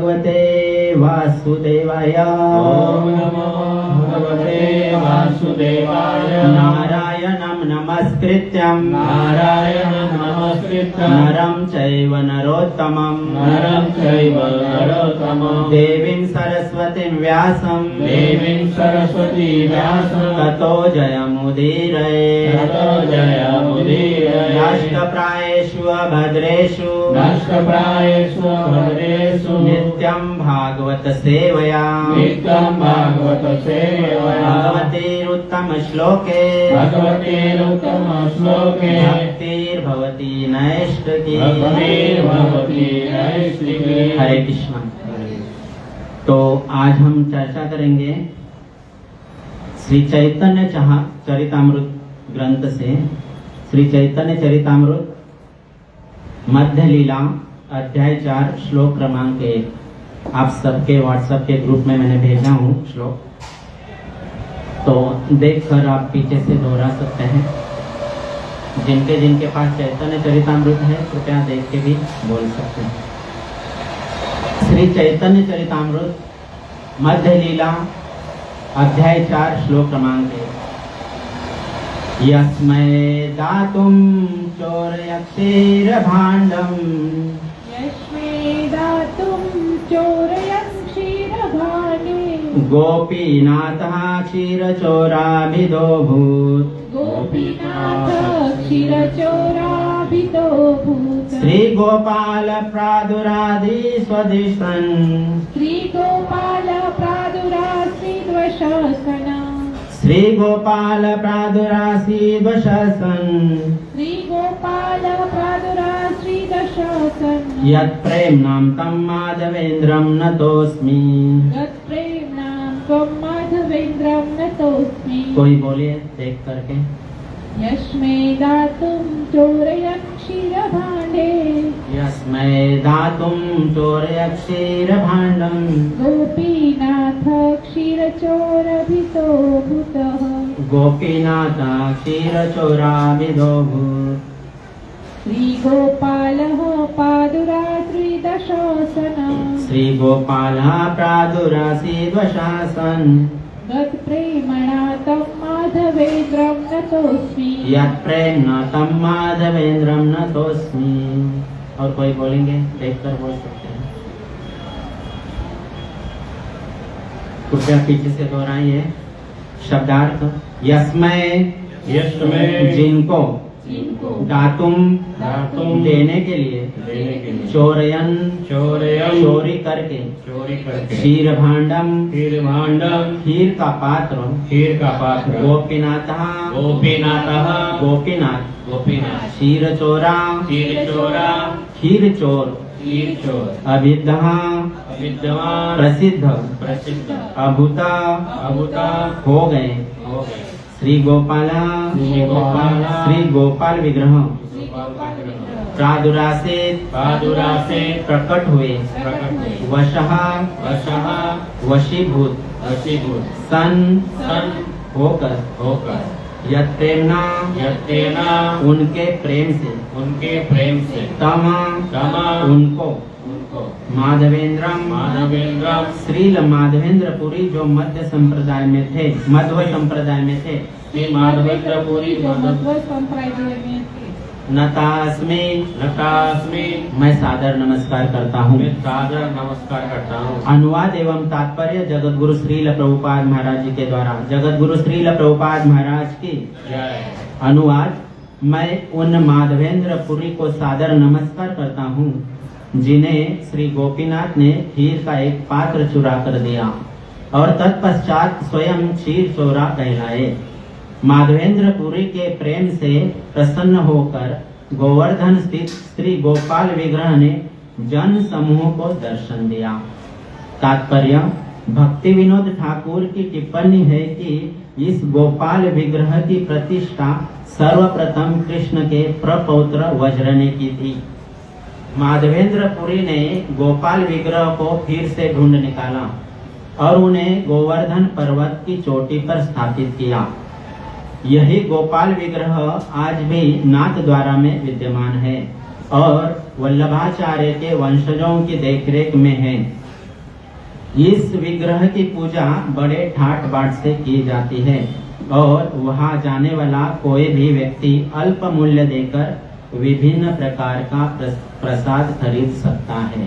भगवते वासुदेवाय। ओम नमो भगवते वासुदेवाय। नारायणं नमस्कृत्यं नरं चैव नरोत्तमं देवीं सरस्वतीं व्यासं ततो जयमुदीरये। नष्टप्रायेषु भद्रेषु नित्यं भागवत सेवया भगवतीरुत्तम श्लोके भक्तिर्भवती नैष्ठिकी। हरे कृष्ण। तो आज हम चर्चा करेंगे श्री चैतन्य चरितामृत ग्रंथ से। श्री चैतन्य चरितामृत मध्य लीला अध्याय 4 श्लोक क्रमांक 1। आप सबके व्हाट्सएप के ग्रुप में मैंने भेजा हूँ श्लोक, तो देखकर आप पीछे से दोहरा सकते हैं। जिनके पास चैतन्य चरितामृत है कृपया देख के भी बोल सकते हैं। श्री चैतन्य चरितामृत मध्य लीला अध्याय 4 श्लोक क्रमांक 1। यस्मै दातुं चोरयक्षीरभाण्डं गोपीनाथः क्षीरचोराभिदोऽभूत्। श्रीगोपाल प्रादुरादि स्वदिष्टन् श्रीगोपाल प्रादुरासीद्वशसन् यत्प्रेम्णां तं माधवेन्द्रं नतोऽस्मि। कोई बोलिए देख करके। यस्मै दातुं चोरयन् क्षीरभाण्डे गोपीनाथ क्षीरचोराभिदोऽभूत्। श्रीगोपालः प्रादुरासीद्वशसन् यत्प्रेम्णा तं माधवेन्द्रं नतोऽस्मि। और कोई बोलेंगे देखकर बोल सकते हैं। कृपया पीछे से दोहराइए शब्दार्थ। यस्मै जिनको दातुम देने के लिए चोरयन चोरी करके क्षीर भांडम खीर का पात्र गोपीनाथ क्षीर चोरा खीर चोर अविद्वान प्रसिद्ध अभूता हो गए। श्री गोपाल विग्रह प्रादुरासीत प्रकट हुए। वशः वशीभूत सन होकर यत्प्रेम्णा उनके प्रेम से तम उनको माधवेन्द्रम श्रील माधवेन्द्रपुरी जो मध्व संप्रदाय में थे नतास्मि मैं सादर नमस्कार करता हूँ। अनुवाद एवं तात्पर्य जगत गुरु श्रील प्रभुपाद महाराज जी के द्वारा। जगत गुरु श्रील प्रभुपाद महाराज की अनुवाद। मैं उन माधवेन्द्रपुरी को सादर नमस्कार करता हूँ जिन्हें श्री गोपीनाथ ने खीर का एक पात्र चुरा कर दिया और तत्पश्चात स्वयं क्षीर चोरा कहलाए। माधवेन्द्रपुरी के प्रेम से प्रसन्न होकर गोवर्धन स्थित श्री गोपाल विग्रह ने जन समूह को दर्शन दिया। तात्पर्य भक्ति विनोद ठाकुर की टिप्पणी है कि इस गोपाल विग्रह की प्रतिष्ठा सर्वप्रथम कृष्ण के प्रपौत्र वज्र ने की थी। माधवेन्द्रपुरी ने गोपाल विग्रह को फिर से ढूंढ निकाला और उन्हें गोवर्धन पर्वत की चोटी पर स्थापित किया। यही गोपाल विग्रह आज भी नाथद्वारा में विद्यमान है और वल्लभाचार्य के वंशजों की देखरेख में है। इस विग्रह की पूजा बड़े ठाट बाट से की जाती है और वहां जाने वाला कोई भी व्यक्ति अल्प मूल्य देकर विभिन्न प्रकार का प्रसाद खरीद सकता है।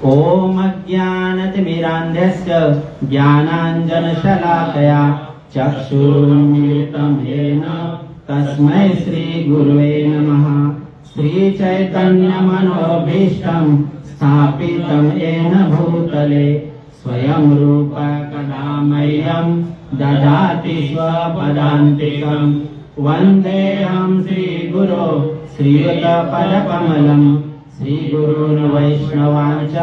ओम अज्ञानतिमिरान्धस्य ज्ञानाञ्जनशलाकया चक्षुरुन्मिलितं येन तस्मै श्रीगुरुवे नमः। श्रीचैतन्यमनोभीष्टं स्थापितं येन भूतले स्वयं रूप कदा मह्यं ददाति स्वपदान्तिकं। वन्देऽहं श्रीगुरो श्रीयुतपदकमलं श्रीगुरून् वैष्णवांश्च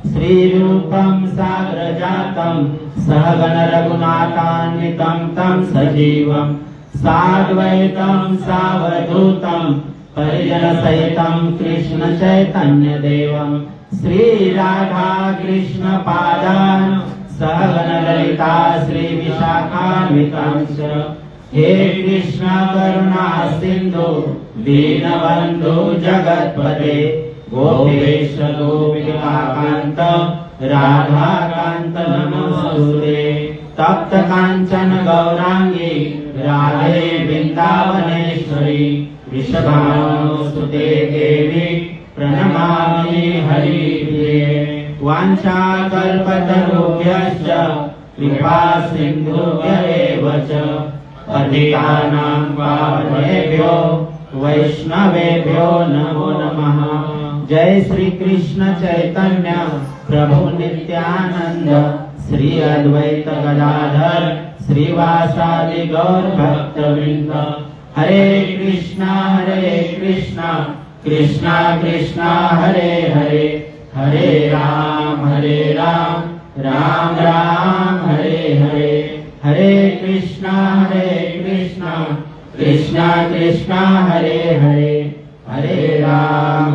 श्रीरूपं साग्रजातं सहगण रघुनाथान्वितं तं सजीवं साद्वैतं सावधूतं परिजनसहितं कृष्ण चैतन्य देवं श्री राधा कृष्ण पादान् सहगण ललिता श्री विशाखान्वितांश्च। हे कृष्ण करुणा सिंधु दीनबंधु जगत्पते गोपेश गोपिकाकांत राधाकांत नमोस्तुते। तप्त कांचन गौरांगी राधे वृंदावनेश्वरी वृषभानुसुते देवी प्रणमामि हरिप्रिये। वाञ्छाकल्पतरुभ्यश्च कृपा सिन्धुभ्य एव च पतितानां पावनेभ्यो वैष्णवेभ्यो नमो नमः। जय श्री कृष्ण चैतन्य प्रभु नित्यानंद श्री अद्वैत गदाधर श्रीवासादि गौर भक्तवृंद। हरे कृष्णा कृष्णा कृष्णा हरे हरे हरे राम राम राम हरे हरे। हरे कृष्णा कृष्णा कृष्णा हरे हरे हरे राम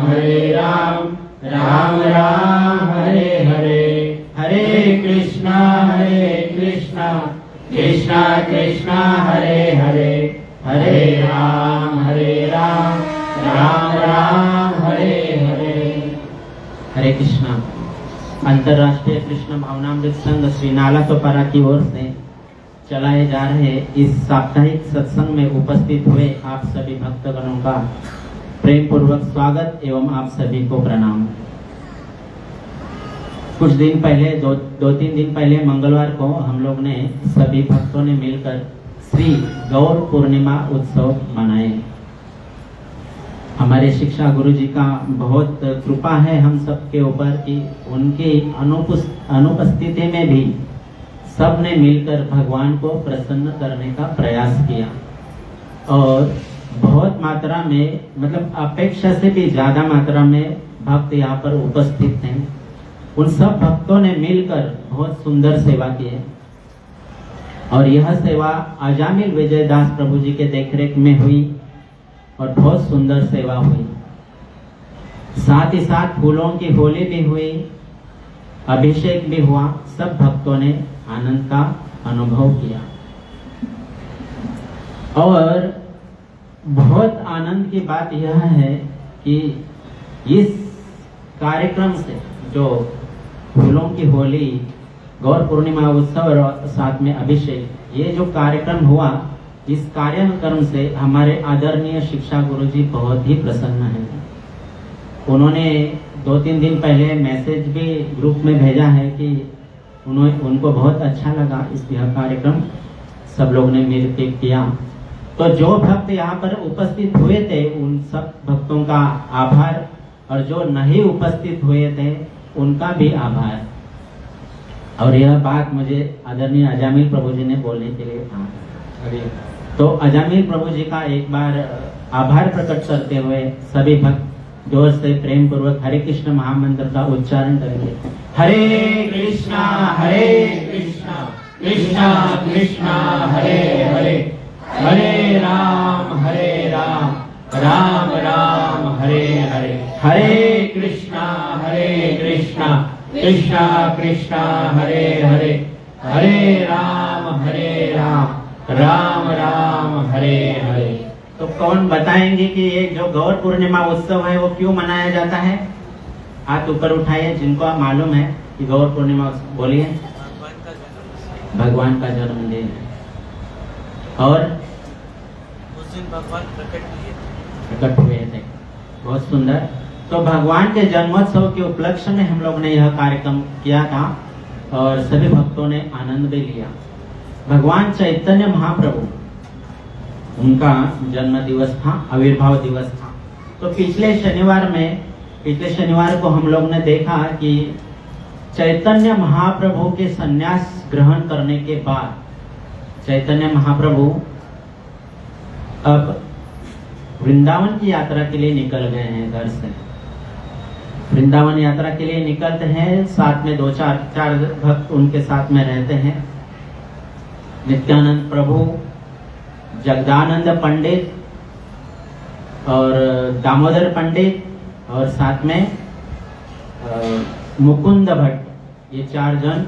राम राम हरे हरे। हरे कृष्णा कृष्णा कृष्णा हरे हरे हरे राम राम राम हरे हरे। हरे कृष्णा। अंतर्राष्ट्रीय कृष्ण भावनामृत संघ श्री नाला तोपारा की ओर से चलाए जा रहे इस साप्ताहिक सत्संग में उपस्थित हुए आप सभी भक्तगणों का प्रेम पूर्वक स्वागत एवं आप सभी को प्रणाम। कुछ दिन पहले दो तीन दिन पहले मंगलवार को हम लोग ने सभी भक्तों ने मिलकर श्री गौर पूर्णिमा उत्सव मनाए। हमारे शिक्षा गुरु जी का बहुत कृपा है हम सबके ऊपर कि उनकी अनुपस्थिति में भी सब ने मिलकर भगवान को प्रसन्न करने का प्रयास किया और बहुत मात्रा में मतलब अपेक्षा से भी ज्यादा मात्रा में भक्त यहाँ पर उपस्थित थे। उन सब भक्तों ने मिलकर बहुत सुंदर सेवा की है और यह सेवा अजामिल विजयदास प्रभु जी के देखरेख में हुई और बहुत सुंदर सेवा हुई। साथ ही साथ फूलों की होली भी हुई, अभिषेक भी हुआ। सब भक्तों ने आनंद का अनुभव किया और बहुत आनंद की बात यह है कि इस कार्यक्रम से जो फूलों की होली, गौर पूर्णिमा उत्सव और साथ में अभिषेक, ये जो कार्यक्रम हुआ, इस कार्यक्रम से हमारे आदरणीय शिक्षा गुरु जी बहुत ही प्रसन्न हैं। उन्होंने 2-3 दिन पहले मैसेज भी ग्रुप में भेजा है कि उनको बहुत अच्छा लगा इस कार्यक्रम सब लोग ने मिलकर किया। तो जो भक्त यहाँ पर उपस्थित हुए थे उन सब भक्तों का आभार और जो नहीं उपस्थित हुए थे उनका भी आभार। और यह बात मुझे आदरणीय अजामिल प्रभु जी ने बोलने के लिए कहा। तो अजामिल प्रभु जी का एक बार आभार प्रकट करते हुए सभी भक्त जोर से प्रेम पूर्वक हरे कृष्ण महामंत्र का उच्चारण करेंगे। हरे कृष्णा कृष्णा कृष्णा हरे हरे हरे राम राम राम हरे हरे। हरे कृष्णा कृष्णा कृष्णा हरे हरे हरे राम राम राम हरे हरे। तो कौन बताएंगे कि ये जो गौर पूर्णिमा उत्सव है वो क्यों मनाया जाता है? हाथ ऊपर उठाइए जिनको आप मालूम है कि गौर पूर्णिमा बोलिए। भगवान का जन्मदिन है और उस दिन भगवान प्रकट हुए थे। बहुत सुंदर। तो भगवान के जन्मोत्सव के उपलक्ष्य में हम लोग ने यह कार्यक्रम किया था और सभी भक्तों ने आनंद भी लिया। भगवान चैतन्य महाप्रभु उनका जन्म दिवस था, आविर्भाव दिवस था। तो पिछले शनिवार को हम लोग ने देखा कि चैतन्य महाप्रभु के संन्यास ग्रहण करने के बाद चैतन्य महाप्रभु अब वृंदावन की यात्रा के लिए निकल गए हैं। घर से वृंदावन यात्रा के लिए निकलते हैं, साथ में 2-4 भक्त उनके साथ में रहते हैं। नित्यानंद प्रभु, जगदानंद पंडित और दामोदर पंडित और साथ में मुकुंद भट्ट, ये 4 जन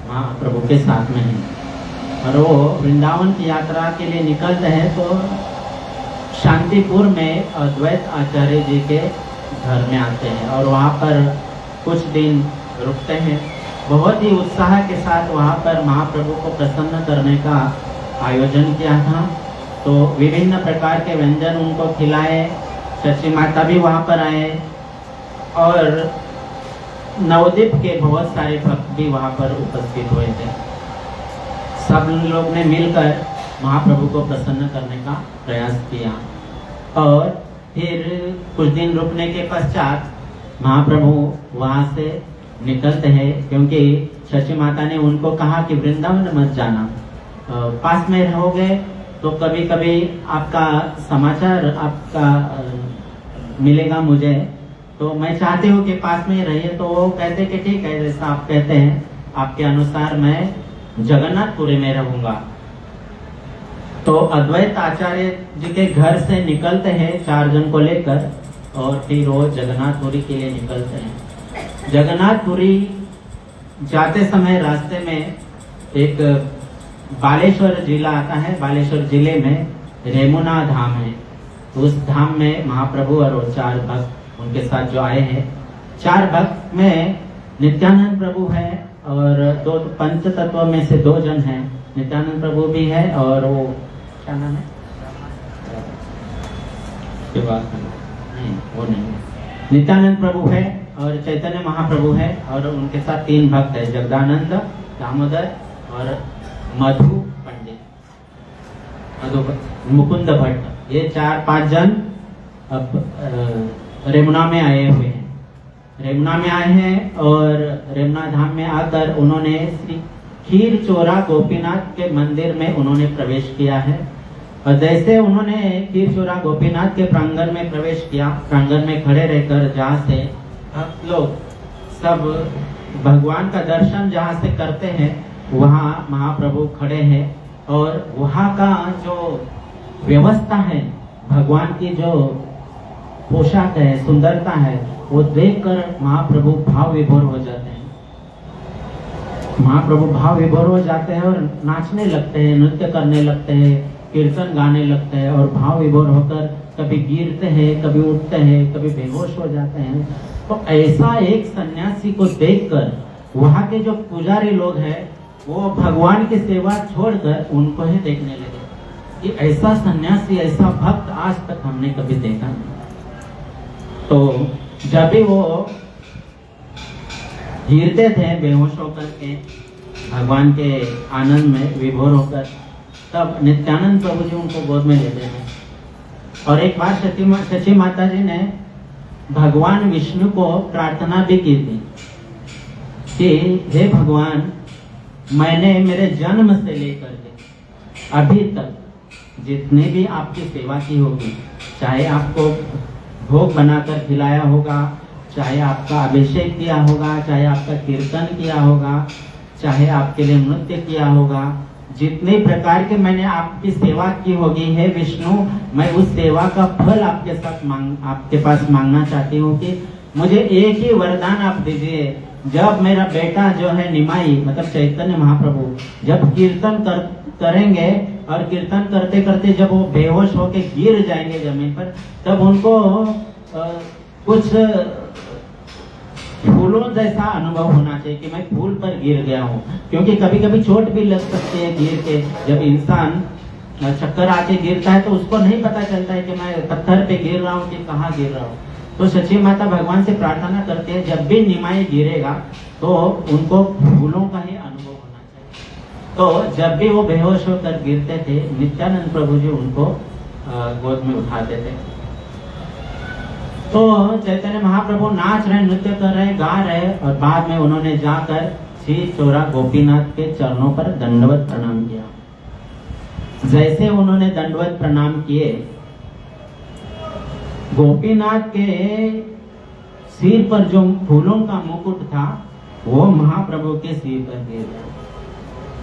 महाप्रभु के साथ में हैं। और वो वृंदावन की यात्रा के लिए निकलते हैं तो शांतिपुर में अद्वैत आचार्य जी के घर में आते हैं और वहाँ पर कुछ दिन रुकते हैं। बहुत ही उत्साह के साथ वहाँ पर महाप्रभु को प्रसन्न करने का आयोजन किया था। तो विभिन्न प्रकार के व्यंजन उनको खिलाए, शची माता भी वहाँ पर आए और नवद्वीप के बहुत सारे भक्त भी वहाँ पर उपस्थित हुए थे। सब लोग ने मिलकर महाप्रभु को प्रसन्न करने का प्रयास किया और फिर कुछ दिन रुकने के पश्चात महाप्रभु वहाँ से निकलते हैं, क्योंकि शची माता ने उनको कहा कि वृंदावन मत जाना, पास में रहोगे तो कभी कभी आपका समाचार आपका मिलेगा मुझे, तो मैं चाहती हूँ कि पास में ही रहिए। तो वो कहते कि ठीक है, जैसा आप कहते हैं आपके अनुसार मैं जगन्नाथपुरी में रहूंगा। तो अद्वैत आचार्य जी के घर से निकलते हैं 4 जन को लेकर और फिर वो जगन्नाथपुरी के लिए निकलते हैं। जगन्नाथपुरी जाते समय रास्ते में एक बालेश्वर जिला आता है। बालेश्वर जिले में रेमुना धाम है। तो उस धाम में महाप्रभु और 4 भक्त उनके साथ जो आए हैं, 4 भक्त में नित्यानंद प्रभु है और 2 पंच तत्व में से 2 जन हैं। नित्यानंद प्रभु भी है और वो क्या नाम है, नहीं वो नहीं है। नित्यानंद प्रभु है और चैतन्य महाप्रभु है और उनके साथ 3 भक्त है, जगदानंद, दामोदर और मधु पंडित, मुकुंद भट्ट। ये 4-5 जन अब रेमुना में आए हुए हैं। रेमुना में आए हैं और रेमुना धाम में आकर उन्होंने श्री खीर चोरा गोपीनाथ के मंदिर में उन्होंने प्रवेश किया है। और जैसे उन्होंने खीर चोरा गोपीनाथ के प्रांगण में प्रवेश किया, प्रांगण में खड़े रहकर जहाँ से भक्त लोग सब भगवान का दर्शन जहाँ से करते हैं वहाँ महाप्रभु खड़े हैं और वहाँ का जो व्यवस्था है, भगवान की जो पोशाक है, सुंदरता है, वो देखकर महाप्रभु भाव विभोर हो जाते हैं। महाप्रभु भाव विभोर हो जाते हैं और नाचने लगते हैं, नृत्य करने लगते हैं, कीर्तन गाने लगते हैं और भाव विभोर होकर कभी गिरते हैं, कभी उठते हैं, कभी बेहोश हो जाते हैं। तो ऐसा एक सन्यासी को देखकर वहाँ के जो पुजारी लोग हैं वो भगवान की सेवा छोड़कर उनको ही देखने लगे कि ऐसा सन्यासी, ऐसा भक्त आज तक हमने कभी देखा नहीं। तो जब भी वो गिरते थे बेहोश होकर के भगवान के आनंद में विभोर होकर, तब नित्यानंद प्रभु जी उनको गोद में लेते हैं। और एक बार शची माता जी ने भगवान विष्णु को प्रार्थना भी की थी कि हे भगवान, मैंने मेरे जन्म से लेकर के अभी तक जितने भी आपकी सेवा की होगी, चाहे आपको भोग बनाकर खिलाया होगा, चाहे आपका अभिषेक किया होगा, चाहे आपका कीर्तन किया होगा, चाहे आपके लिए नृत्य किया होगा, जितने प्रकार के मैंने आपकी सेवा की होगी, हे विष्णु, मैं उस सेवा का फल आपके पास मांगना चाहती हूँ कि मुझे एक ही वरदान आप दीजिए। जब मेरा बेटा जो है निमाई, मतलब चैतन्य महाप्रभु, जब कीर्तन करेंगे और कीर्तन करते करते जब वो बेहोश होके गिर जाएंगे जमीन पर, तब उनको कुछ फूलों जैसा अनुभव होना चाहिए कि मैं फूल पर गिर गया हूँ, क्योंकि कभी कभी चोट भी लग सकती है गिर के। जब इंसान चक्कर आके गिरता है तो उसको नहीं पता चलता है कि मैं पत्थर पे गिर रहा हूँ कि कहाँ गिर रहा हूँ। तो सच्ची माता भगवान से प्रार्थना करते हैं जब भी निमाई गिरेगा तो उनको फूलों का ही अनुभव होना चाहिए। तो जब भी वो बेहोश होकर गिरते थे, नित्यानंद प्रभु जी उनको गोद में उठाते थे। तो चैतन्य महाप्रभु नाच रहे, नृत्य कर रहे, गा रहे, और बाद में उन्होंने जाकर श्री चोरा गोपीनाथ के चरणों पर दंडवत प्रणाम किया। जैसे उन्होंने दंडवत प्रणाम किए, गोपीनाथ के सिर पर जो फूलों का मुकुट था वो महाप्रभु के सिर पर गिर गया।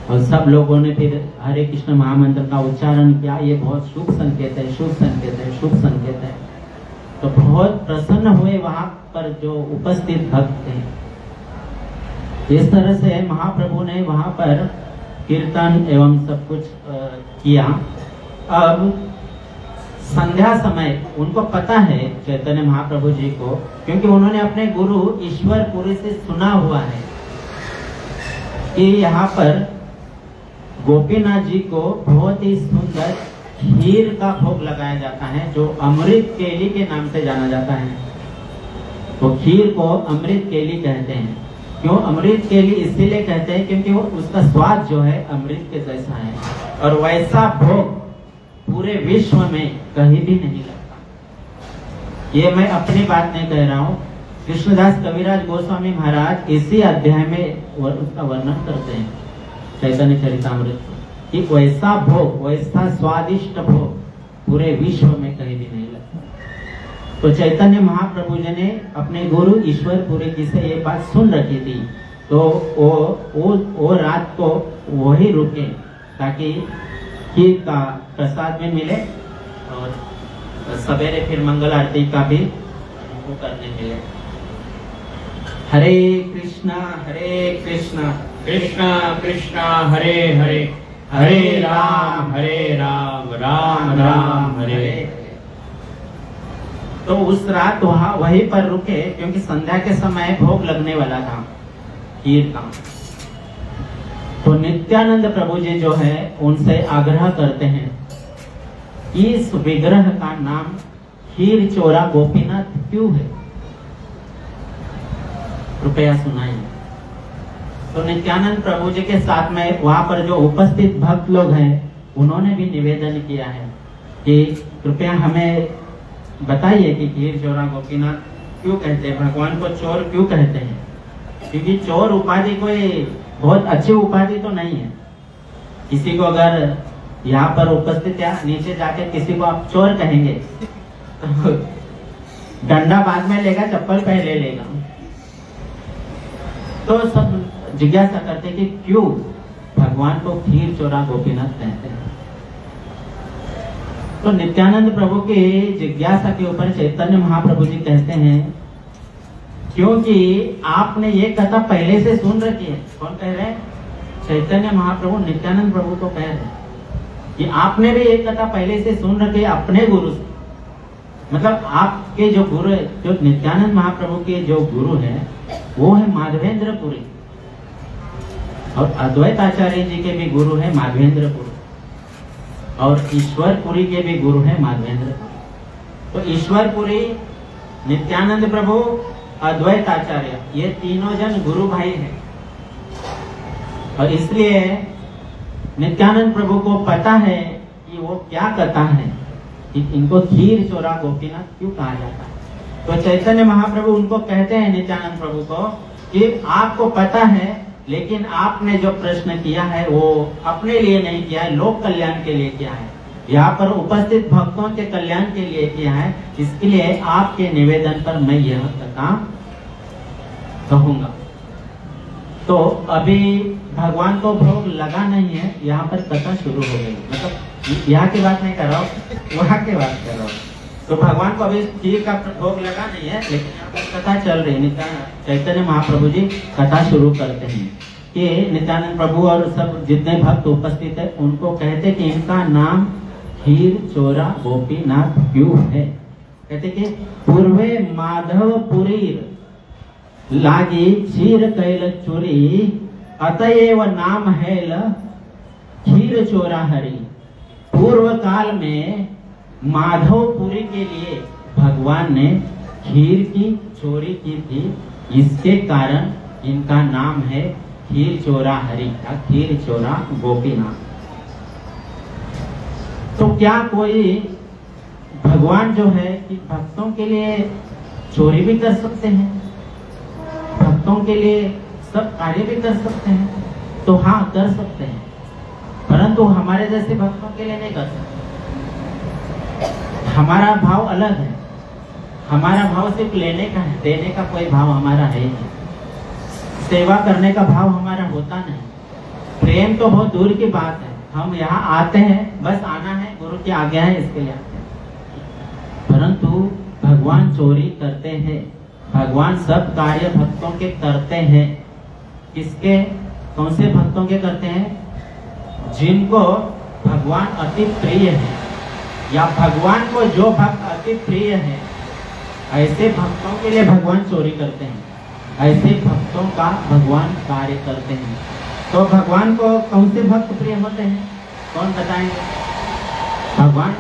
और सब लोगों ने फिर हरे कृष्ण महामंत्र का उच्चारण किया। ये बहुत शुभ संकेत है, शुभ संकेत है, शुभ संकेत है। तो बहुत प्रसन्न हुए वहां पर जो उपस्थित भक्त थे। इस तरह से महाप्रभु ने वहां पर कीर्तन एवं सब कुछ किया। अब संध्या समय उनको पता है चैतन्य महाप्रभु जी को, क्योंकि उन्होंने अपने गुरु ईश्वरपुरी से सुना हुआ है कि यहाँ पर गोपीनाथ जी को बहुत ही सुंदर खीर का भोग लगाया जाता है, जो अमृत केली के नाम से जाना जाता है। तो खीर को अमृत केली कहते हैं। क्यों अमृत केली? इसीलिए कहते हैं क्योंकि वो उसका स्वाद जो है अमृत के जैसा है, और वैसा भोग पूरे विश्व में कहीं भी नहीं लगता। ये मैं अपनी बात नहीं कह रहा हूँ, कृष्णदास कविराज गोस्वामी महाराज इसी अध्याय में उसका वर्णन करते हैं चैतन्य चरितामृत, कि वैसा भोग, वैसा स्वादिष्ट भोग पूरे विश्व में कहीं भी नहीं लगता। तो चैतन्य महाप्रभु जी ने अपने गुरु ईश्वरपुरी जी से ये बात सुन रखी थी, तो वो रात को वही रुके ताकि खीर का प्रसाद में मिले और सवेरे फिर मंगल आरती का भी उनको करने मिले। हरे कृष्णा कृष्णा कृष्णा हरे हरे, हरे राम राम राम हरे। तो उस रात वहीं पर रुके, क्योंकि संध्या के समय भोग लगने वाला था खीर का। तो नित्यानंद प्रभु जी जो है उनसे आग्रह करते हैं, इस विग्रह का नाम खीर चोरा गोपीनाथ क्यों है, कृपया सुनाइए। तो नित्यानंद प्रभु जी के साथ में वहां पर जो उपस्थित भक्त लोग हैं उन्होंने भी निवेदन किया है कि कृपया हमें बताइए कि खीर चोरा गोपीनाथ क्यों कहते हैं, भगवान को चोर क्यों कहते हैं। क्योंकि चोर उपाधि कोई बहुत अच्छी उपाधि तो नहीं है। किसी को अगर यहाँ पर उपस्थित या नीचे जाके किसी को आप चोर कहेंगे तो डंडा बाद में लेगा, चप्पल पहले लेगा। तो सब जिज्ञासा करते कि क्यों भगवान को खीर चोरा गोपीनाथ कहते हैं। तो नित्यानंद प्रभु की जिज्ञासा के ऊपर चैतन्य महाप्रभु जी कहते हैं, क्योंकि आपने ये कथा पहले से सुन रखी है। कौन कह रहे हैं? चैतन्य महाप्रभु नित्यानंद प्रभु को कह रहे हैं कि आपने भी ये कथा पहले से सुन रखी है अपने गुरु से। मतलब आपके जो गुरु है, जो नित्यानंद महाप्रभु के जो गुरु है वो है माधवेंद्रपुरी, और अद्वैत आचार्य जी के भी गुरु है माधवेंद्रपुरी, और ईश्वरपुरी के भी गुरु है माधवेंद्रपुरी। तो ईश्वरपुरी, नित्यानंद प्रभु, अद्वैत आचार्य, ये तीनों जन गुरु भाई हैं। और इसलिए नित्यानंद प्रभु को पता है कि वो क्या कथा है, कि इनको खीर चोरा गोपीनाथ क्यों कहा जाता है। तो चैतन्य महाप्रभु उनको कहते हैं नित्यानंद प्रभु को कि आपको पता है, लेकिन आपने जो प्रश्न किया है वो अपने लिए नहीं किया है, लोक कल्याण के लिए किया है, यहाँ पर उपस्थित भक्तों के कल्याण के लिए किया है। इसके लिए आपके निवेदन पर मैं यह कथा कहूंगा। तो अभी भगवान को भोग लगा नहीं है, यहाँ पर कथा शुरू हो गई। मतलब यहाँ की बात नहीं कर रहा हूँ, वहाँ की बात कर रहा हूँ। तो भगवान को अभी खीर का भोग लगा नहीं है, लेकिन यहाँ पर कथा चल रही है। चैतन्य महाप्रभु जी कथा शुरू करते हैं कि नित्यानंद प्रभु और सब जितने भक्त उपस्थित है उनको कहते कि इनका नाम खीर चोरा गोपीनाथ क्यों है। कहते कि पूर्वे माधवपुरी लागी क्षीर कैल चोरी अतएव नाम हैल खीर चोरा हरि। पूर्व काल में माधवपुरी के लिए भगवान ने खीर की चोरी की थी, इसके कारण इनका नाम है खीर चोरा हरि या खीर चोरा गोपीनाथ। तो क्या कोई भगवान जो है कि भक्तों के लिए चोरी भी कर सकते हैं, भक्तों के लिए सब कार्य भी कर सकते हैं? तो हाँ, कर सकते हैं, परंतु हमारे जैसे भक्तों के लिए नहीं कर सकते। हमारा भाव अलग है, हमारा भाव सिर्फ लेने का है, देने का कोई भाव हमारा है नहीं, सेवा करने का भाव हमारा होता नहीं। प्रेम तो बहुत दूर की बात है, हम यहाँ आते हैं, बस आना है, गुरु की आज्ञा है इसके लिए आते हैं। परंतु भगवान चोरी करते हैं, भगवान सब कार्य भक्तों के करते हैं। किसके, कौन से भक्तों के करते हैं? जिनको भगवान अति प्रिय है, या भगवान को जो भक्त अति प्रिय है, ऐसे भक्तों के लिए भगवान चोरी करते हैं, ऐसे भक्तों का भगवान कार्य करते हैं। तो भगवान को कौन से भक्त प्रिय होते हैं, कौन बताएंगे? भगवान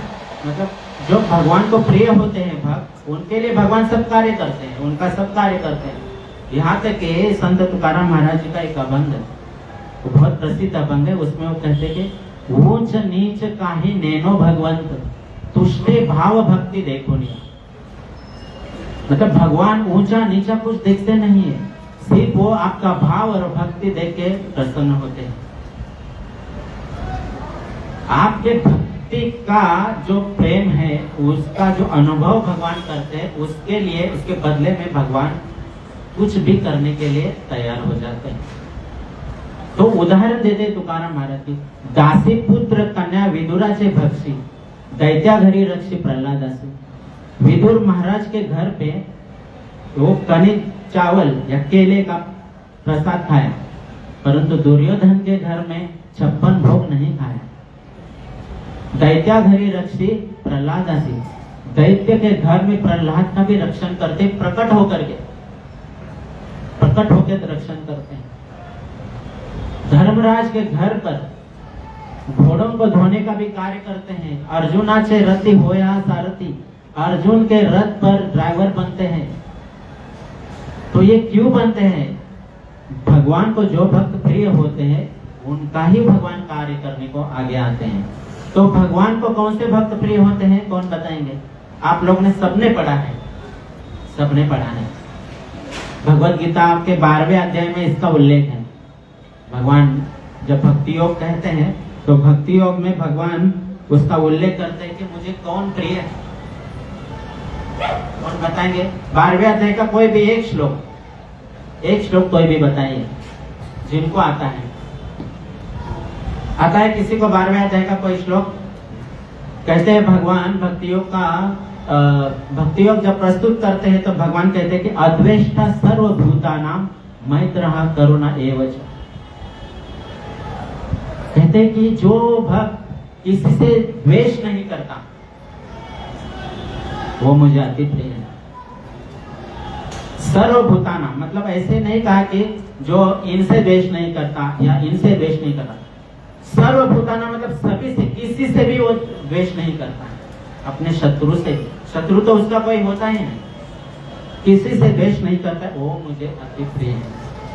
मतलब जो भगवान को प्रिय होते हैं भक्त, उनके लिए भगवान सब कार्य करते हैं, उनका सब कार्य करते हैं। यहाँ तक कि संत तुकाराम महाराज जी का एक अभंग है, वो बहुत प्रसिद्ध अभंग है, उसमें वो कहते कि ऊंच नीच काहि नैनो भगवंत तुष्टे भाव भक्ति देखो नहीं। मतलब भगवान ऊंचा नीचा कुछ देखते नहीं है, सिर्फ वो आपका भाव और भक्ति देख के प्रसन्न होते हैं। आपके भक्ति का जो प्रेम है, उसका जो अनुभव भगवान करते हैं, उसके लिए, उसके बदले में भगवान कुछ भी करने के लिए तैयार हो जाते हैं। तो उदाहरण देते तुकाराम महाराज की, दासी पुत्र कन्या विदुराचे भक्षी दैत्या घरी रक्षी प्रहलादासी। विदुर महाराज के घर पे वो कनिक चावल या केले का प्रसाद खाया, परंतु दुर्योधन के घर में 56 भोग नहीं खाया। दैत्या घरी रक्षी प्रहलादासी, दैत्य के घर में प्रहलाद का भी रक्षण करते, प्रकट होकर रक्षण करते हैं। धर्मराज के घर पर घोड़ों को धोने का भी कार्य करते हैं। अर्जुनाचे रति होया सारथी, अर्जुन के रथ पर ड्राइवर बनते हैं। तो ये क्यों बनते हैं? भगवान को जो भक्त प्रिय होते हैं, उनका ही भगवान कार्य करने को आगे आते हैं। तो भगवान को कौन से भक्त प्रिय होते हैं, कौन बताएंगे? आप लोग ने सबने पढ़ा है, सबने पढ़ा है। भगवत गीता के 12वें अध्याय में इसका उल्लेख है। भगवान जब भक्ति योग कहते हैं, तो भक्ति योग में भगवान उसका उल्लेख करते हैं कि मुझे कौन प्रिय है, कौन बताएंगे? 12वें अध्याय का कोई भी एक श्लोक कोई भी बताइए, जिनको आता है। आता है किसी को 12वें अध्याय का कोई श्लोक? कहते हैं भगवान भक्ति योग का भक्ति योग जब प्रस्तुत करते हैं, तो भगवान कहते हैं कि अद्वेष्टा सर्वभूतानां मैत्रः करुणा एवच। कहते हैं कि जो भक्त किसी से द्वेष नहीं करता, वो मुझे अति प्रिय है। सर्वभूतानां मतलब ऐसे नहीं कहा कि जो इनसे द्वेष नहीं करता या इनसे द्वेष नहीं करता। सर्वभूतानां मतलब सभी से, किसी से भी वो द्वेष नहीं करता है। अपने शत्रु से, शत्रु तो उसका कोई होता ही नहीं, किसी से द्वेष नहीं करता, वो मुझे अति प्रिय है।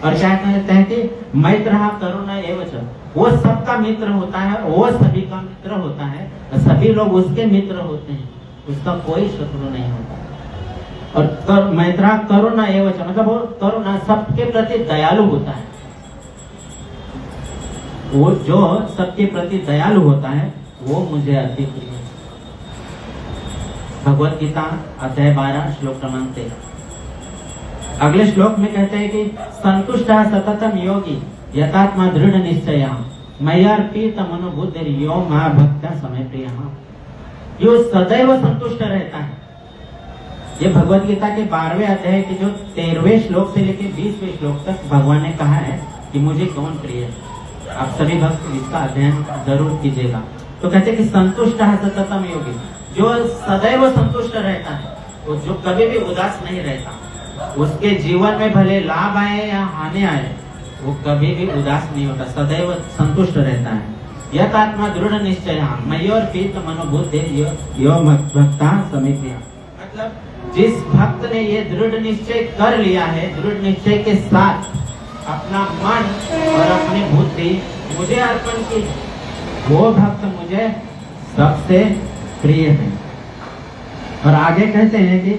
और क्या कहते हैं कि मैत्रः करुणा एवच, वो सबका मित्र होता है, वो सभी का मित्र होता है, सभी लोग उसके मित्र होते हैं, उसका कोई शत्रु नहीं होता। और मैत्रः करुणा एवच मतलब वो करुणा सबके प्रति दयालु होता है। वो जो सबके प्रति दयालु होता है, वो मुझे अति प्रिय है। भगवत गीता अध्याय 12 श्लोक क्रमांक 13। अगले श्लोक में कहते हैं कि संतुष्टः सततम योगी यथात्मा दृढ़ निश्चय मय्यार्पित मनोबुद्धि यो मा भक्त्या समय प्रिय। यो सदैव संतुष्ट रहता है। ये भगवत गीता के 12वें अध्याय के जो 13वें श्लोक से लेकर 20वें श्लोक तक भगवान ने कहा है कि मुझे कौन प्रिय है। आप सभी भक्त इसका अध्ययन जरूर कीजिएगा। तो कहते हैं कि संतुष्टः सततम योगी, जो सदैव संतुष्ट रहता है, वो जो कभी भी उदास नहीं रहता, उसके जीवन में भले लाभ आए या हानि आए, वो कभी भी उदास नहीं होता, सदैव संतुष्ट रहता है। यत आत्मा दृढ़ निश्चय मयोर पीत मनोभूत यो भक्ता समित्या, मतलब जिस भक्त ने ये दृढ़ निश्चय कर लिया है, दृढ़ निश्चय के साथ अपना मन और अपनी बुद्धि मुझे अर्पण की, वो भक्त मुझे सबसे प्रिय है। और आगे कहते हैं कि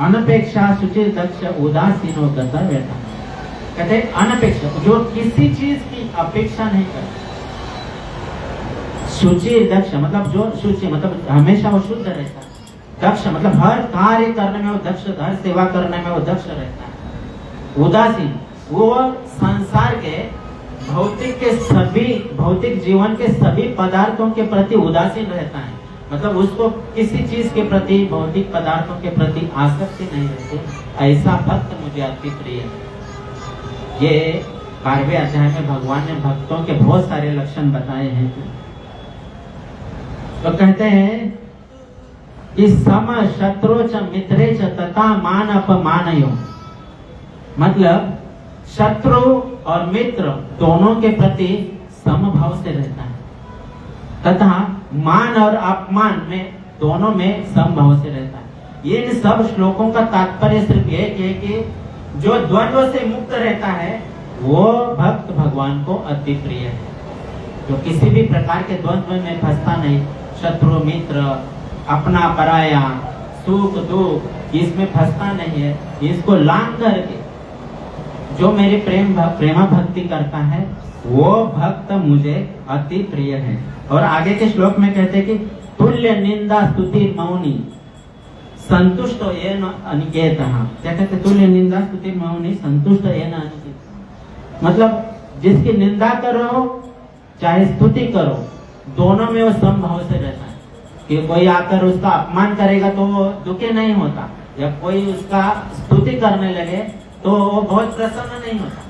अनपेक्षा सुचिर दक्ष उदासीनो गता रहता, कहते हैं अनपेक्षा, जो किसी चीज की अपेक्षा नहीं करता। सुचिर दक्ष मतलब जो शुचि मतलब हमेशा वो शुद्ध रहता है, दक्ष मतलब हर कार्य करने में वो दक्ष, हर सेवा करने में वो दक्ष रहता है। उदासीन, वो संसार के भौतिक जीवन के सभी पदार्थों के प्रति उदासीन रहता है, मतलब उसको किसी चीज के प्रति, भौतिक पदार्थों के प्रति आसक्ति नहीं रहती। ऐसा भक्त मुझे अति प्रिय है। ये 12वें अध्याय में भगवान ने भक्तों के बहुत सारे लक्षण बताए हैं। तो कहते हैं कि सम शत्रु च मित्रे च तथा मान अपमानयो, मतलब शत्रु और मित्र दोनों के प्रति समभाव से रहता है, तथा मान और अपमान में दोनों में समभाव से रहता है। ये इन सब श्लोकों का तात्पर्य सिर्फ एक है कि जो द्वंद्व से मुक्त रहता है वो भक्त भगवान को अति प्रिय है, जो किसी भी प्रकार के द्वंद्व में फंसता नहीं, शत्रु मित्र, अपना पराया, सुख दुख, इसमें फंसता नहीं है। इसको लांग करके जो मेरी प्रेमा भक्ति करता है वो भक्त मुझे अति प्रिय है। और आगे के श्लोक में कहते हैं कि तुल्य निंदा स्तुति मौनी संतुष्ट येन अनिकेतः, क्या कहते, तुल्य निंदा स्तुति मौनी संतुष्ट येन अनिकेतः, मतलब जिसकी निंदा करो चाहे स्तुति करो, दोनों में वो समभाव से रहता है। कि कोई आकर उसका अपमान करेगा तो वो दुखी नहीं होता, या कोई उसका स्तुति करने लगे तो वो बहुत प्रसन्न नहीं होता।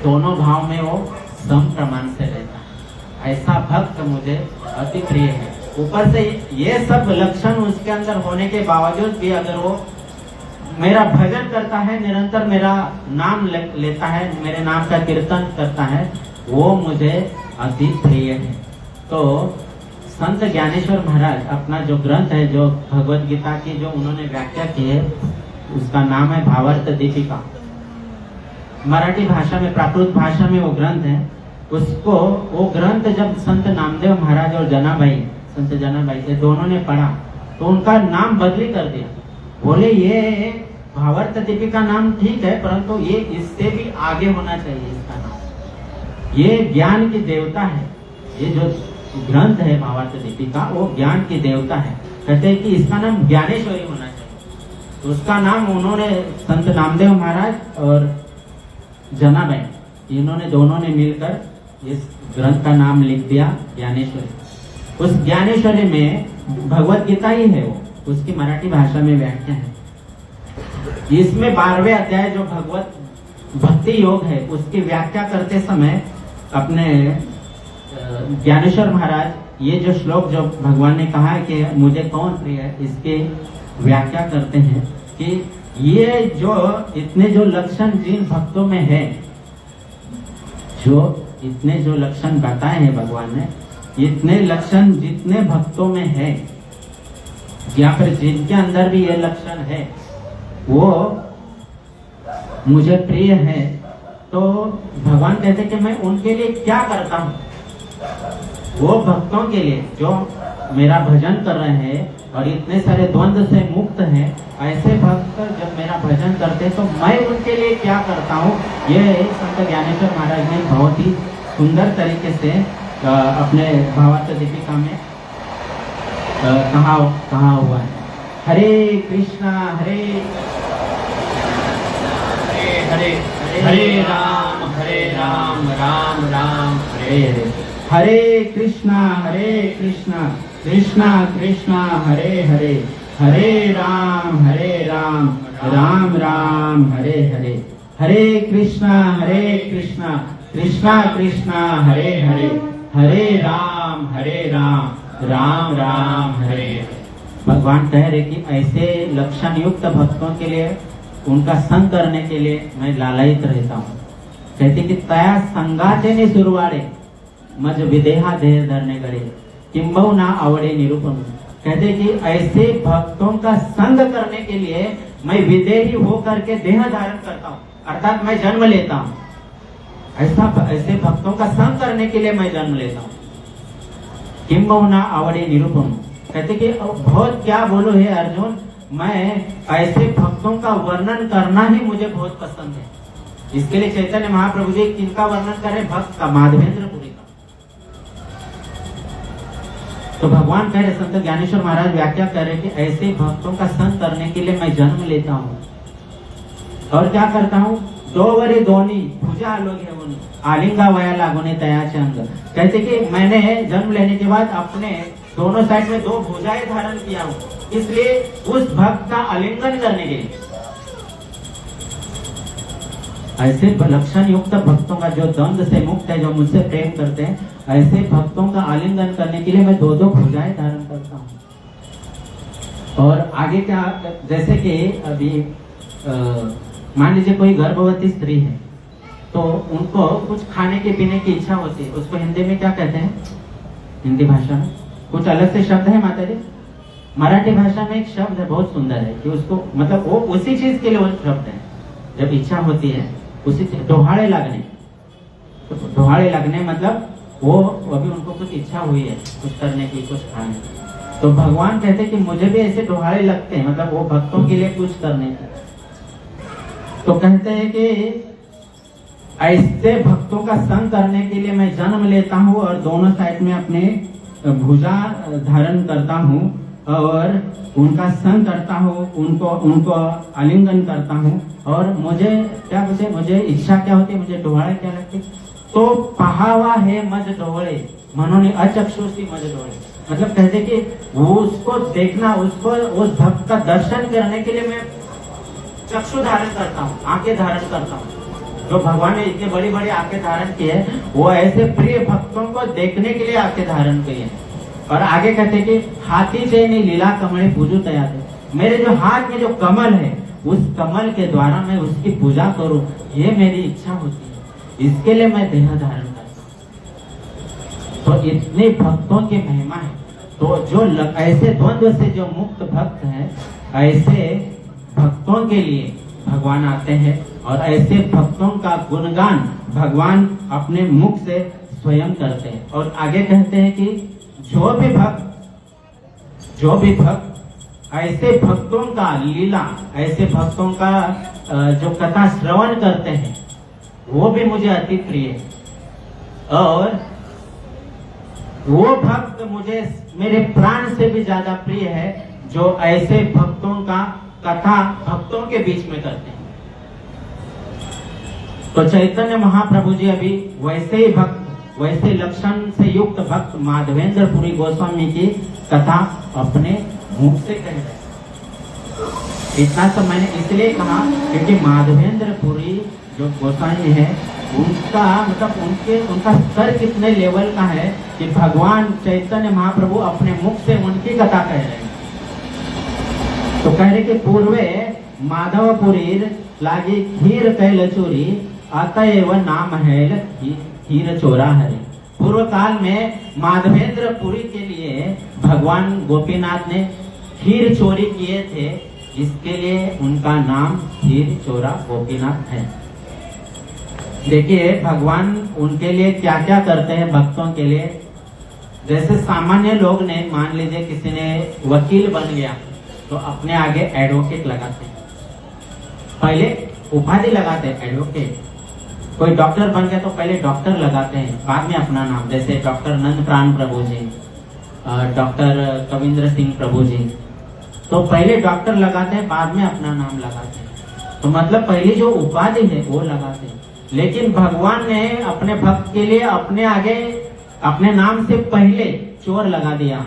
दोनों भाव में वो सम प्रमाण से रहता है। ऐसा भक्त मुझे अति प्रिय है। ऊपर से ये सब लक्षण उसके अंदर होने के बावजूद भी अगर वो मेरा भजन करता है, निरंतर मेरा नाम लेता है, मेरे नाम का कीर्तन करता है, वो मुझे अति प्रिय है। तो संत ज्ञानेश्वर महाराज अपना जो ग्रंथ है, जो भगवत गीता की जो उन्होंने व्याख्या की है, उसका नाम है भावार्थ दीपिका। मराठी भाषा में, प्राकृत भाषा में वो ग्रंथ है। उसको वो ग्रंथ जब संत नामदेव महाराज और जनाबाई, संत जनाबाई, ये दोनों ने पढ़ा तो उनका नाम बदली कर दिया। बोले ये भावार्थ दीपिका नाम ठीक है, परंतु ये इससे भी आगे होना चाहिए इसका नाम। ये ज्ञान की देवता है। ये जो ग्रंथ है भावार्थ दीपिका, वो ज्ञान की देवता है। कहते हैं कि इसका नाम ज्ञानेश्वरी होना चाहिए। तो उसका नाम उन्होंने, संत नामदेव महाराज और जनाबाई, इन्होंने दोनों ने मिलकर इस ग्रंथ का नाम लिख दिया ज्ञानेश्वरी। उस ज्ञानेश्वरी में भगवत गीता ही है, वो उसकी मराठी भाषा में व्याख्या है। इसमें 12वें अध्याय जो भगवत भक्ति योग है, उसकी व्याख्या करते समय अपने ज्ञानेश्वर महाराज ये जो श्लोक जो भगवान ने कहा है कि मुझे कौन प्रिय है, इसके व्याख्या करते हैं कि ये जो इतने जो लक्षण जिन भक्तों में है, जो इतने जो लक्षण बताए हैं भगवान ने, इतने लक्षण जितने भक्तों में है या फिर जिनके अंदर भी ये लक्षण है, वो मुझे प्रिय है। तो भगवान कहते हैं कि मैं उनके लिए क्या करता हूँ। वो भक्तों के लिए जो मेरा भजन कर रहे हैं और इतने सारे द्वंद्व से मुक्त हैं, ऐसे भक्त जब मेरा भजन करते हैं तो मैं उनके लिए क्या करता हूँ, ये संत ज्ञानेश्वर महाराज ने बहुत ही सुंदर तरीके से अपने भावार्थ दीपिका में कहा हुआ है। हरे कृष्णा हरे हरे हरे राम राम राम हरे हरे। हरे कृष्णा कृष्णा कृष्णा हरे हरे, हरे राम राम राम हरे हरे। हरे कृष्णा कृष्णा कृष्णा हरे हरे, हरे राम राम राम हरे हरे। भगवान कह रहे कि ऐसे लक्षण युक्त भक्तों के लिए उनका संग करने के लिए मैं लालायित रहता हूँ। कहते कि तया संगाते ने सुरवाड़े मज विदेहा देह धरने गड़े किंबहु ना आवड़े निरूपम। कहते कि ऐसे भक्तों का संग करने के लिए मैं विदेही होकर के देह धारण करता हूँ, अर्थात मैं जन्म लेता हूँ। ऐसे भक्तों का संग करने के लिए मैं जन्म लेता हूँ। किंबहु ना आवड़े निरूपम। कहते कि बहुत क्या बोलो हे अर्जुन, मैं ऐसे भक्तों का वर्णन करना ही मुझे बहुत पसंद है। इसके लिए चैतन्य महाप्रभु जी किनका वर्णन करें? भक्त का, माधवेंद्र पुरी का। तो भगवान कह रहे, संत ज्ञानेश्वर महाराज व्याख्या कर रहे कि ऐसे भक्तों का संग करने के लिए मैं जन्म लेता हूँ और क्या करता हूँ? दो वरी दोनी पूजा लोग है उन आलिंगा वया लागोने तयाचे अंग। कहते कि मैंने जन्म लेने के बाद अपने दोनों साइड में दो भुजाएं धारण किया हूँ, इसलिए उस भक्त का आलिंगन करने के लिए। ऐसे लक्षण युक्त भक्तों का जो द्वंद से मुक्त है, जो मुझसे प्रेम करते हैं, ऐसे भक्तों का आलिंगन करने के लिए मैं दो दो भुजाएं धारण करता हूँ। और आगे क्या, जैसे कि अभी मान लीजिए कोई गर्भवती स्त्री है तो उनको कुछ खाने के पीने की इच्छा होती है, उसको हिंदी में क्या कहते हैं? हिंदी भाषा में कुछ अलग से शब्द है माता जी? मराठी भाषा में एक शब्द है बहुत सुंदर है कि उसको मतलब वो उसी चीज के लिए वो शब्द है। जब इच्छा होती है उसी डोहाड़े लगने, तो डोहाड़े लगने मतलब वो अभी उनको कुछ इच्छा हुई है कुछ करने की, कुछ खाने की। तो भगवान कहते कि मुझे भी ऐसे डोहाड़े लगते हैं, मतलब वो भक्तों के लिए कुछ करने की। तो कहते हैं कि ऐसे भक्तों का संग करने के लिए मैं जन्म लेता हूँ और दोनों साइड में अपने भुजा धारण करता हूँ और उनका संग करता हूँ, उनको आलिंगन करता हूँ। और मुझे इच्छा क्या होती है? मुझे डोहाड़े क्या लगते? तो पहावा है मज डोहळे मनोने अचक्षुषी मज डोहळे। मतलब कहते कि वो उसको देखना, उसको उस भक्त का दर्शन करने के लिए मैं चक्षु धारण करता हूँ, आंखें धारण करता हूँ। जो भगवान ने इतने बड़ी बड़ी आंखें धारण की है, वो ऐसे प्रिय भक्तों को देखने के लिए आंखें धारण की है। और आगे कहते कि हाथी से लीला कमल पूजू तैयार है, मेरे जो हाथ में जो कमल है उस कमल के द्वारा मैं उसकी पूजा करूं, ये मेरी इच्छा होती है। इसके लिए मैं देह धारण करता हूँ। तो इतने भक्तों की महिमा है। तो जो ऐसे द्वंद्व से जो मुक्त भक्त है, ऐसे भक्तों के लिए भगवान आते हैं और ऐसे भक्तों का गुणगान भगवान अपने मुख से स्वयं करते हैं। और आगे कहते हैं कि जो भी भक्त ऐसे भक्तों का लीला, ऐसे भक्तों का जो कथा श्रवण करते हैं, वो भी मुझे अति प्रिय है। और वो भक्त मुझे मेरे प्राण से भी ज्यादा प्रिय है जो ऐसे भक्तों का कथा भक्तों के बीच में करते हैं। तो चैतन्य महाप्रभु जी अभी वैसे ही भक्त, वैसे लक्षण से युक्त भक्त माधवेंद्र पुरी गोस्वामी की कथा अपने मुख से कह रहे। इतना तो मैंने इसलिए कहा क्योंकि माधवेंद्र पुरी जो गोस्वामी है, उनका मतलब उनका स्तर कितने लेवल का है कि भगवान चैतन्य महाप्रभु अपने मुख से उनकी कथा कह रहे हैं। तो कह रहे कि पूर्वे माधवपुरी लागी खीर कैल चोरी अतएव नाम है खीर चोरा हरे। पूर्व काल में माधवेंद्र पुरी के लिए भगवान गोपीनाथ ने खीर चोरी किए थे, इसके लिए उनका नाम खीर चोरा गोपीनाथ है। देखिए भगवान उनके लिए क्या क्या करते हैं भक्तों के लिए। जैसे सामान्य लोग ने, मान लीजिए किसी ने वकील बन गया तो अपने आगे एडवोकेट लगाते हैं, पहले उपाधि लगाते हैं एडवोकेट। कोई डॉक्टर बन गया तो पहले डॉक्टर लगाते हैं, बाद में अपना नाम। जैसे डॉक्टर नंद प्राण प्रभु जी, डॉक्टर कविंद्र सिंह प्रभु जी, तो पहले डॉक्टर लगाते हैं, बाद में अपना नाम लगाते हैं। तो मतलब पहले जो उपाधि है वो लगाते हैं। लेकिन भगवान ने अपने भक्त के लिए अपने आगे अपने नाम से पहले चोर लगा दिया,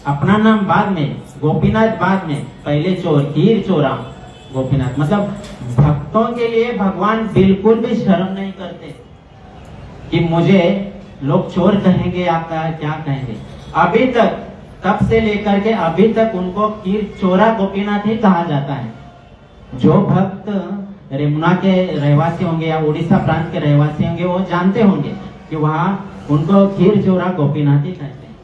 अपना नाम बाद में, गोपीनाथ बाद में, पहले चोर, खीर चोरा गोपीनाथ। मतलब भक्तों के लिए भगवान बिल्कुल भी शर्म नहीं करते कि मुझे लोग चोर कहेंगे या क्या कहेंगे। अभी तक, तब से लेकर के अभी तक उनको खीर चोरा गोपीनाथ ही कहा जाता है। जो भक्त रेमुना के रहवासी होंगे या उड़ीसा प्रांत के रहवासी होंगे वो जानते होंगे कि वहाँ उनको खीर चोरा गोपीनाथ ही कहते हैं।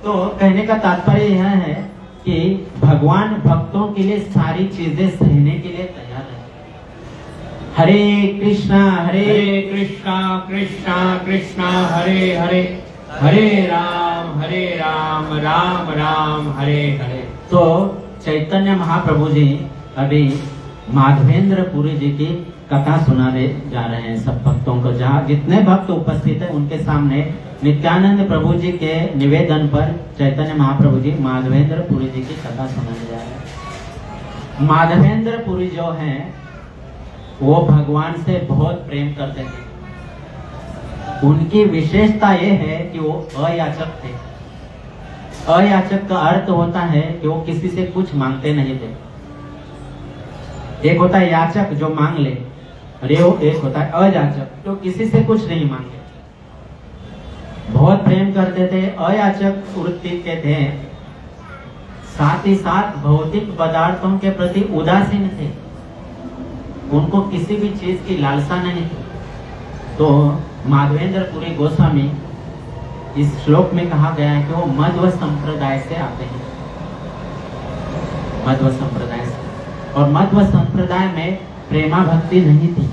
तो कहने का तात्पर्य यह है कि भगवान भक्तों के लिए सारी चीजें सहने के लिए तैयार है। हरे कृष्णा कृष्णा कृष्णा हरे हरे, हरे राम राम राम हरे हरे। तो चैतन्य महाप्रभु जी अभी माधवेंद्र पुरी जी की कथा सुनाने जा रहे हैं सब भक्तों को। जहाँ जितने भक्त उपस्थित है उनके सामने नित्यानंद प्रभु जी के निवेदन पर चैतन्य महाप्रभु जी माधवेंद्र पुरी जी की कथा सुनाने जा रहे हैं। माधवेंद्र पुरी जो है वो भगवान से बहुत प्रेम करते थे। उनकी विशेषता ये है कि वो अयाचक थे। अयाचक का अर्थ होता है कि वो किसी से कुछ मांगते नहीं थे। एक होता है याचक जो मांग ले, और एक होता है अयाचक जो किसी से कुछ नहीं मांगे। बहुत प्रेम करते थे, अयाचक वृत्ति के थे, साथ ही साथ भौतिक पदार्थों के प्रति उदासीन थे। उनको किसी भी चीज की लालसा नहीं थी। तो माधवेंद्र पुरी गोस्वामी इस श्लोक में कहा गया है कि वो मध्व संप्रदाय से आते हैं, मध्व संप्रदाय से। और मध्व संप्रदाय में प्रेमा भक्ति नहीं थी,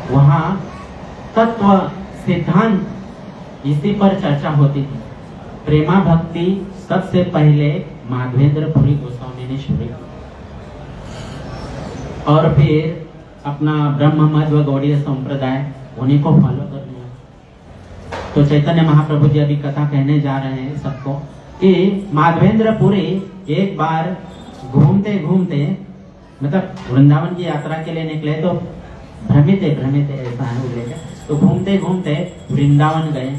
वहां तत्व सिद्धांत इसी पर चर्चा होती थी। प्रेमा भक्ति सबसे पहले माधवेंद्र पुरी गोस्वामी ने शुरू की और फिर अपना ब्रह्म मध्व गौड़ीय संप्रदाय उन्हीं को फॉलो कर लिया। तो चैतन्य महाप्रभु जी अभी कथा कहने जा रहे हैं सबको कि माधवेंद्र पुरी एक बार घूमते घूमते, मतलब वृंदावन की यात्रा के लिए निकले तो भ्रमित ऐसा है, तो घूमते घूमते वृंदावन गए।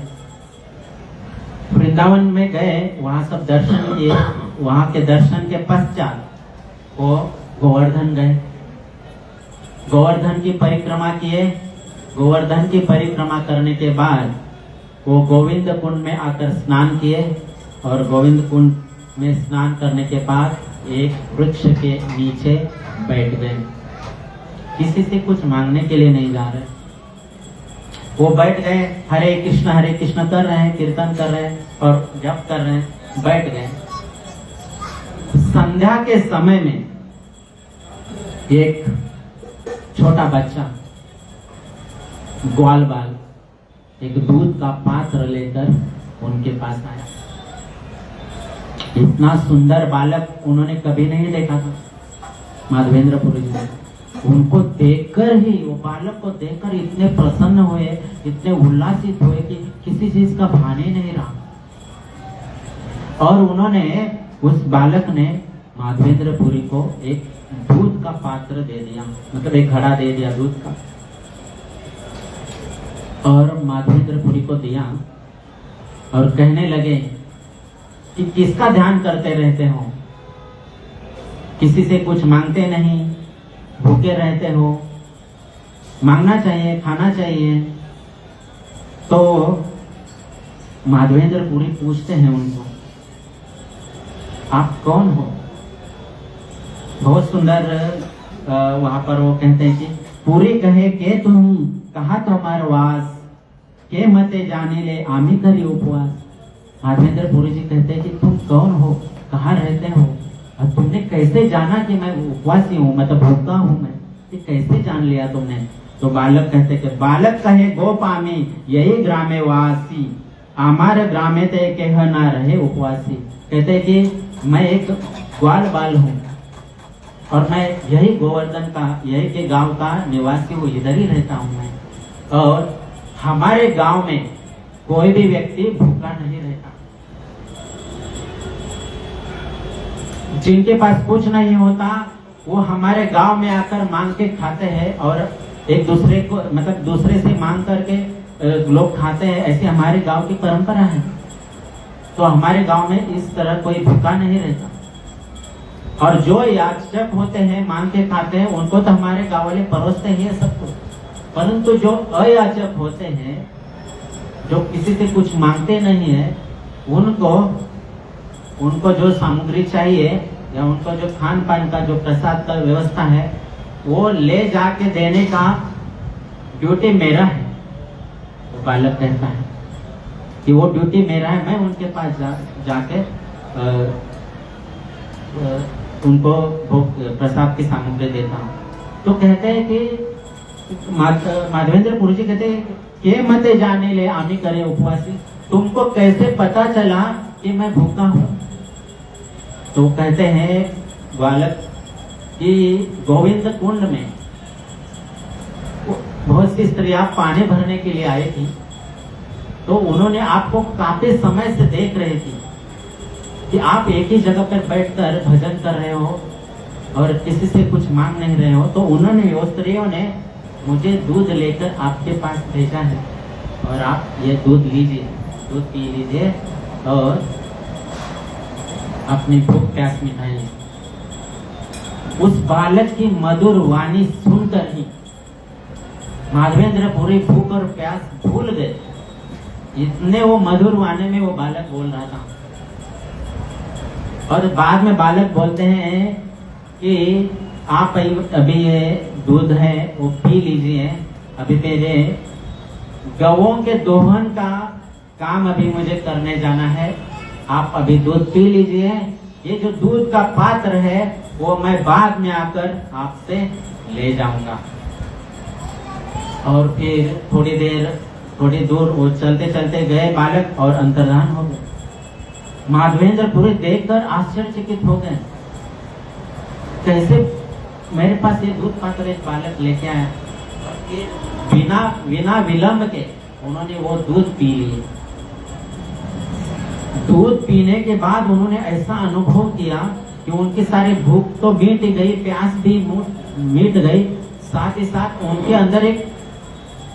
वृंदावन में गए, वहां सब दर्शन किए। वहां के दर्शन के पश्चात वो गोवर्धन गए, गोवर्धन की परिक्रमा किए। गोवर्धन की परिक्रमा करने के बाद वो गोविंद कुंड में आकर स्नान किए और गोविंद कुंड में स्नान करने के बाद एक वृक्ष के नीचे बैठ गए। किसी से कुछ मांगने के लिए नहीं जा रहे, वो बैठ गए, हरे कृष्ण कर रहे हैं, कीर्तन कर रहे हैं और जप कर रहे हैं, बैठ गए। संध्या के समय में एक छोटा बच्चा ग्वाल बाल एक दूध का पात्र लेकर उनके पास आया। इतना सुंदर बालक उन्होंने कभी नहीं देखा था माधवेंद्र पुरी जी। उनको देखकर ही, वो बालक को देखकर इतने प्रसन्न हुए, इतने उल्लासित हुए कि किसी चीज का भान ही नहीं रहा। और उन्होंने, उस बालक ने माधवेंद्र पुरी को एक दूध का पात्र दे दिया, मतलब एक घड़ा दे दिया दूध का, और माधवेंद्र पुरी को दिया और कहने लगे कि किसका ध्यान करते रहते हो, किसी से कुछ मांगते नहीं, भूखे रहते हो, मांगना चाहिए, खाना चाहिए। तो माधवेंद्र पुरी पूछते हैं उनको, आप कौन हो? बहुत सुंदर वहां पर वो कहते हैं कि पुरी कहे के तुम कहा तुम्हार वास, के मते जाने ले आमी करी उपवास। माधवेंद्र पुरी जी कहते हैं कि तुम कौन हो, कहाँ रहते हो, और तुमने कैसे जाना कि मैं उपवासी हूँ, मतलब भूखा हूँ मैं, ये कैसे जान लिया तुमने? तो बालक कहते कि बालक कहे गोपामी यही ग्रामे वासी, आमार ग्रामे ते कह ना रहे उपवासी। कहते कि मैं एक ग्वाल बाल हूँ और मैं यही गोवर्धन का, यही के गांव का निवासी हूँ, इधर ही रहता हूँ मैं, और हमारे गांव में कोई भी व्यक्ति भूखा नहीं रहता। जिनके पास कुछ नहीं होता वो हमारे गांव में आकर मांग के खाते हैं और एक दूसरे को, मतलब दूसरे से मांग करके लोग खाते हैं। ऐसी हमारे गांव की परंपरा है। तो हमारे गांव में इस तरह कोई भूखा नहीं रहता। और जो याचक होते हैं, मांग के खाते हैं, उनको तो हमारे गांव वाले परोसते ही है सबको। परंतु जो अयाचक होते हैं, जो किसी से कुछ मांगते नहीं है, उनको जो सामग्री चाहिए या उनको जो खान पान का जो प्रसाद का व्यवस्था है वो ले जाके देने का ड्यूटी मेरा है। तो बालक कहता है कि वो ड्यूटी मेरा है, मैं उनके पास जाके उनको भोग प्रसाद की सामग्री देता हूँ। तो कहते हैं कि माधवेंद्र पुरी जी कहते हैं के मते जाने ले आमी करे उपवासी, तुमको कैसे पता चला कि मैं भूखा हूँ? तो कहते हैं बालक कि गोविंद कुंड में बहुत सी स्त्रियां पानी भरने के लिए आई थी, तो उन्होंने आपको काफी समय से देख रही थी कि आप एक ही जगह पर बैठकर भजन कर रहे हो और किसी से कुछ मांग नहीं रहे हो। तो उन्होंने वो स्त्रियों ने मुझे दूध लेकर आपके पास भेजा है और आप ये दूध लीजिए, दूध पी लीजिए और अपनी भूख प्यास मिटाइए। उस बालक की मधुर वाणी सुनकर ही माधवेंद्र पुरी भूख और प्यास भूल गए। इतने वो मधुर वाणी में वो बालक बोल रहा था। और बाद में बालक बोलते हैं कि आप अभी ये दूध है वो पी लीजिए, अभी मेरे गवों के दोहन का काम अभी मुझे करने जाना है, आप अभी दूध पी लीजिए। ये जो दूध का पात्र है वो मैं बाद में आकर आपसे ले जाऊंगा। और फिर थोड़ी दूर वो चलते चलते गए बालक और अंतर्धान हो गए। माधवेंद्र पुरी देखकर आश्चर्यचकित हो गए, कैसे मेरे पास ये दूध पात्र एक बालक लेके आया। बिना विलंब के उन्होंने वो दूध पी लिए। दूध पीने के बाद उन्होंने ऐसा अनुभव किया कि उनकी सारी भूख तो मिट गई, प्यास भी मिट गई, साथ ही साथ उनके अंदर एक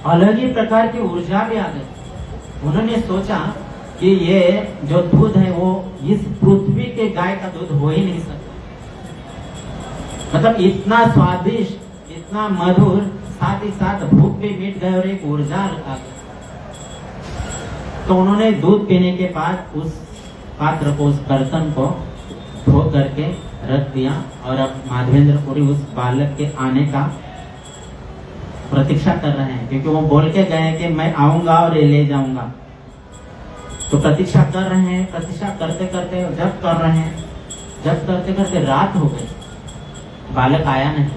अलग ही प्रकार की ऊर्जा भी आ गई। उन्होंने सोचा कि ये जो दूध है वो इस पृथ्वी के गाय का दूध हो ही नहीं सकता। मतलब इतना स्वादिष्ट, इतना मधुर, साथ ही साथ भूख भी मिट गई और एक ऊर्जा आ गई। तो उन्होंने दूध पीने के बाद उस पात्र को, उस बर्तन को धो करके रख दिया और अब माधवेंद्र पुरी उस बालक के आने का प्रतीक्षा कर रहे हैं, क्योंकि वो बोल के गए कि मैं आऊंगा और ये ले जाऊंगा। तो प्रतीक्षा कर रहे हैं, प्रतीक्षा करते करते जब करते करते रात हो गई, बालक आया नहीं।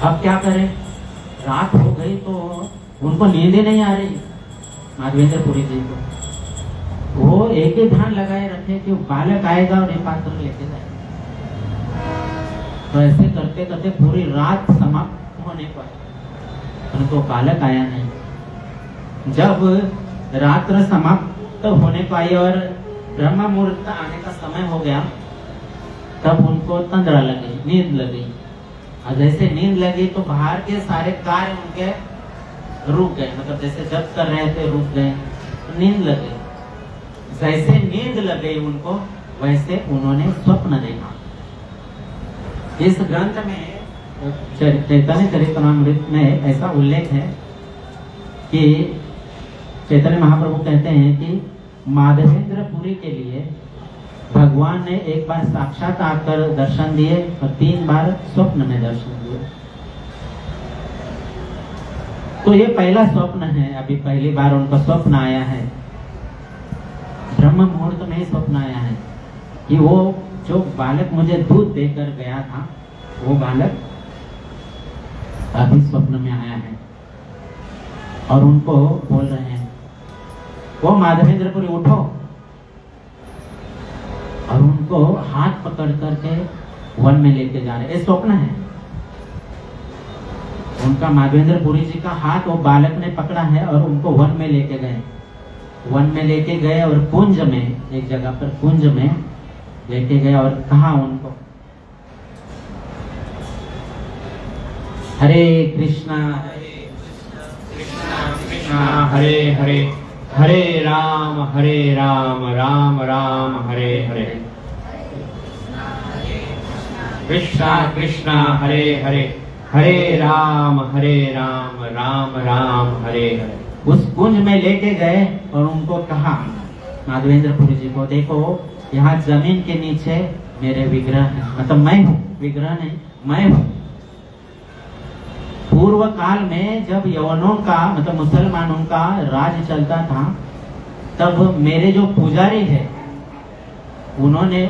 अब क्या करें? रात हो गई तो उनको नींद ही नहीं आ रही माधवेंद्र पुरी जी को। वो एक ही ध्यान लगाए रखे कि बालक आएगा और ये पात्र लेके जाएगा। तो ऐसे करते करते पूरी रात समाप्त होने पर परंतु बालक आया नहीं। जब रात्र समाप्त होने को आई और ब्रह्म मुहूर्त आने का समय हो गया, तब उनको तंद्रा लगी, नींद लगी। और जैसे नींद लगी तो बाहर के सारे कार्य उनके रुक गए, मतलब जैसे जब कर रहे थे रुक गए, तो नींद लग गई। जैसे नींद लग गई उनको, वैसे उन्होंने स्वप्न देखा। इस ग्रंथ में चैतन्य चरितमृत में ऐसा उल्लेख है कि चैतन्य महाप्रभु कहते हैं कि माधवेंद्र पुरी के लिए भगवान ने एक बार साक्षात आकर दर्शन दिए और 3 बार स्वप्न में दर्शन दिए। तो ये पहला स्वप्न है, अभी पहली बार उनको स्वप्न आया है, ब्रह्म मुहूर्त में ही स्वप्न आया है कि वो जो बालक मुझे दूध देकर गया था, वो बालक अभी स्वप्न में आया है। और उनको बोल रहे हैं, वो माधवेंद्रपुरी उठो, और उनको हाथ पकड़ करके वन में लेके जा रहे। ये स्वप्न है उनका। माधवेंद्रपुरी जी का हाथ वो बालक ने पकड़ा है और उनको वन में लेके गए। वन में लेके गए और कुंज में, एक जगह पर कुंज में लेके गए और कहा उनको, हरे कृष्णा कृष्णा हरे हरे, हरे राम राम राम हरे हरे। कृष्णा कृष्णा हरे हरे, हरे राम राम राम हरे हरे। उस कुंज में लेके गए और उनको कहा माधवेंद्रपुरी जी को, देखो यहाँ जमीन के नीचे मेरे विग्रह हैं, मतलब मैं हूँ, विग्रह नहीं, मैं हूँ। पूर्व काल में जब यवनों का मतलब मुसलमानों का राज चलता था, तब मेरे जो पुजारी है उन्होंने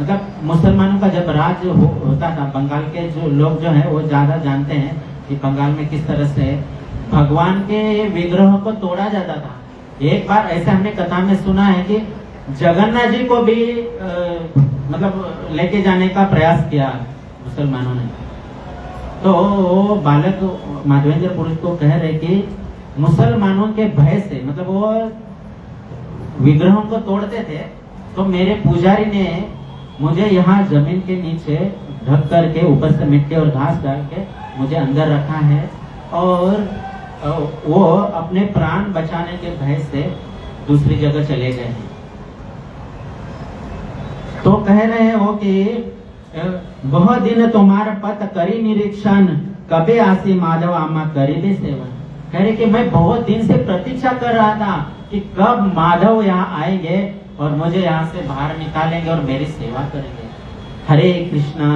मतलब मुसलमानों का जब राज होता था, बंगाल के जो लोग जो है वो ज्यादा जानते हैं कि बंगाल में किस तरह से भगवान के विग्रहों को तोड़ा जाता था। एक बार ऐसे हमने कथा में सुना है कि जगन्नाथ जी को भी मतलब लेके जाने का प्रयास किया मुसलमानों ने। तो वो बालक माधवेंद्र पुरी को कह रहे कि मुसलमानों के भय से मतलब वो विग्रहों को तोड़ते थे, तो मेरे पुजारी ने मुझे यहाँ जमीन के नीचे ढक करके ऊपर से मिट्टी और घास डाल के मुझे अंदर रखा है, और वो अपने प्राण बचाने के भय से दूसरी जगह चले गए हैं। तो कह रहे हो कि बहुत दिन तुम्हारा पत करी निरीक्षण, कबे आसी माधव आमा करी भी सेवन। कह रहे कि मैं बहुत दिन से प्रतीक्षा कर रहा था कि कब माधव यहाँ आएंगे और मुझे यहाँ से बाहर निकालेंगे और मेरी सेवा करेंगे। हरे कृष्णा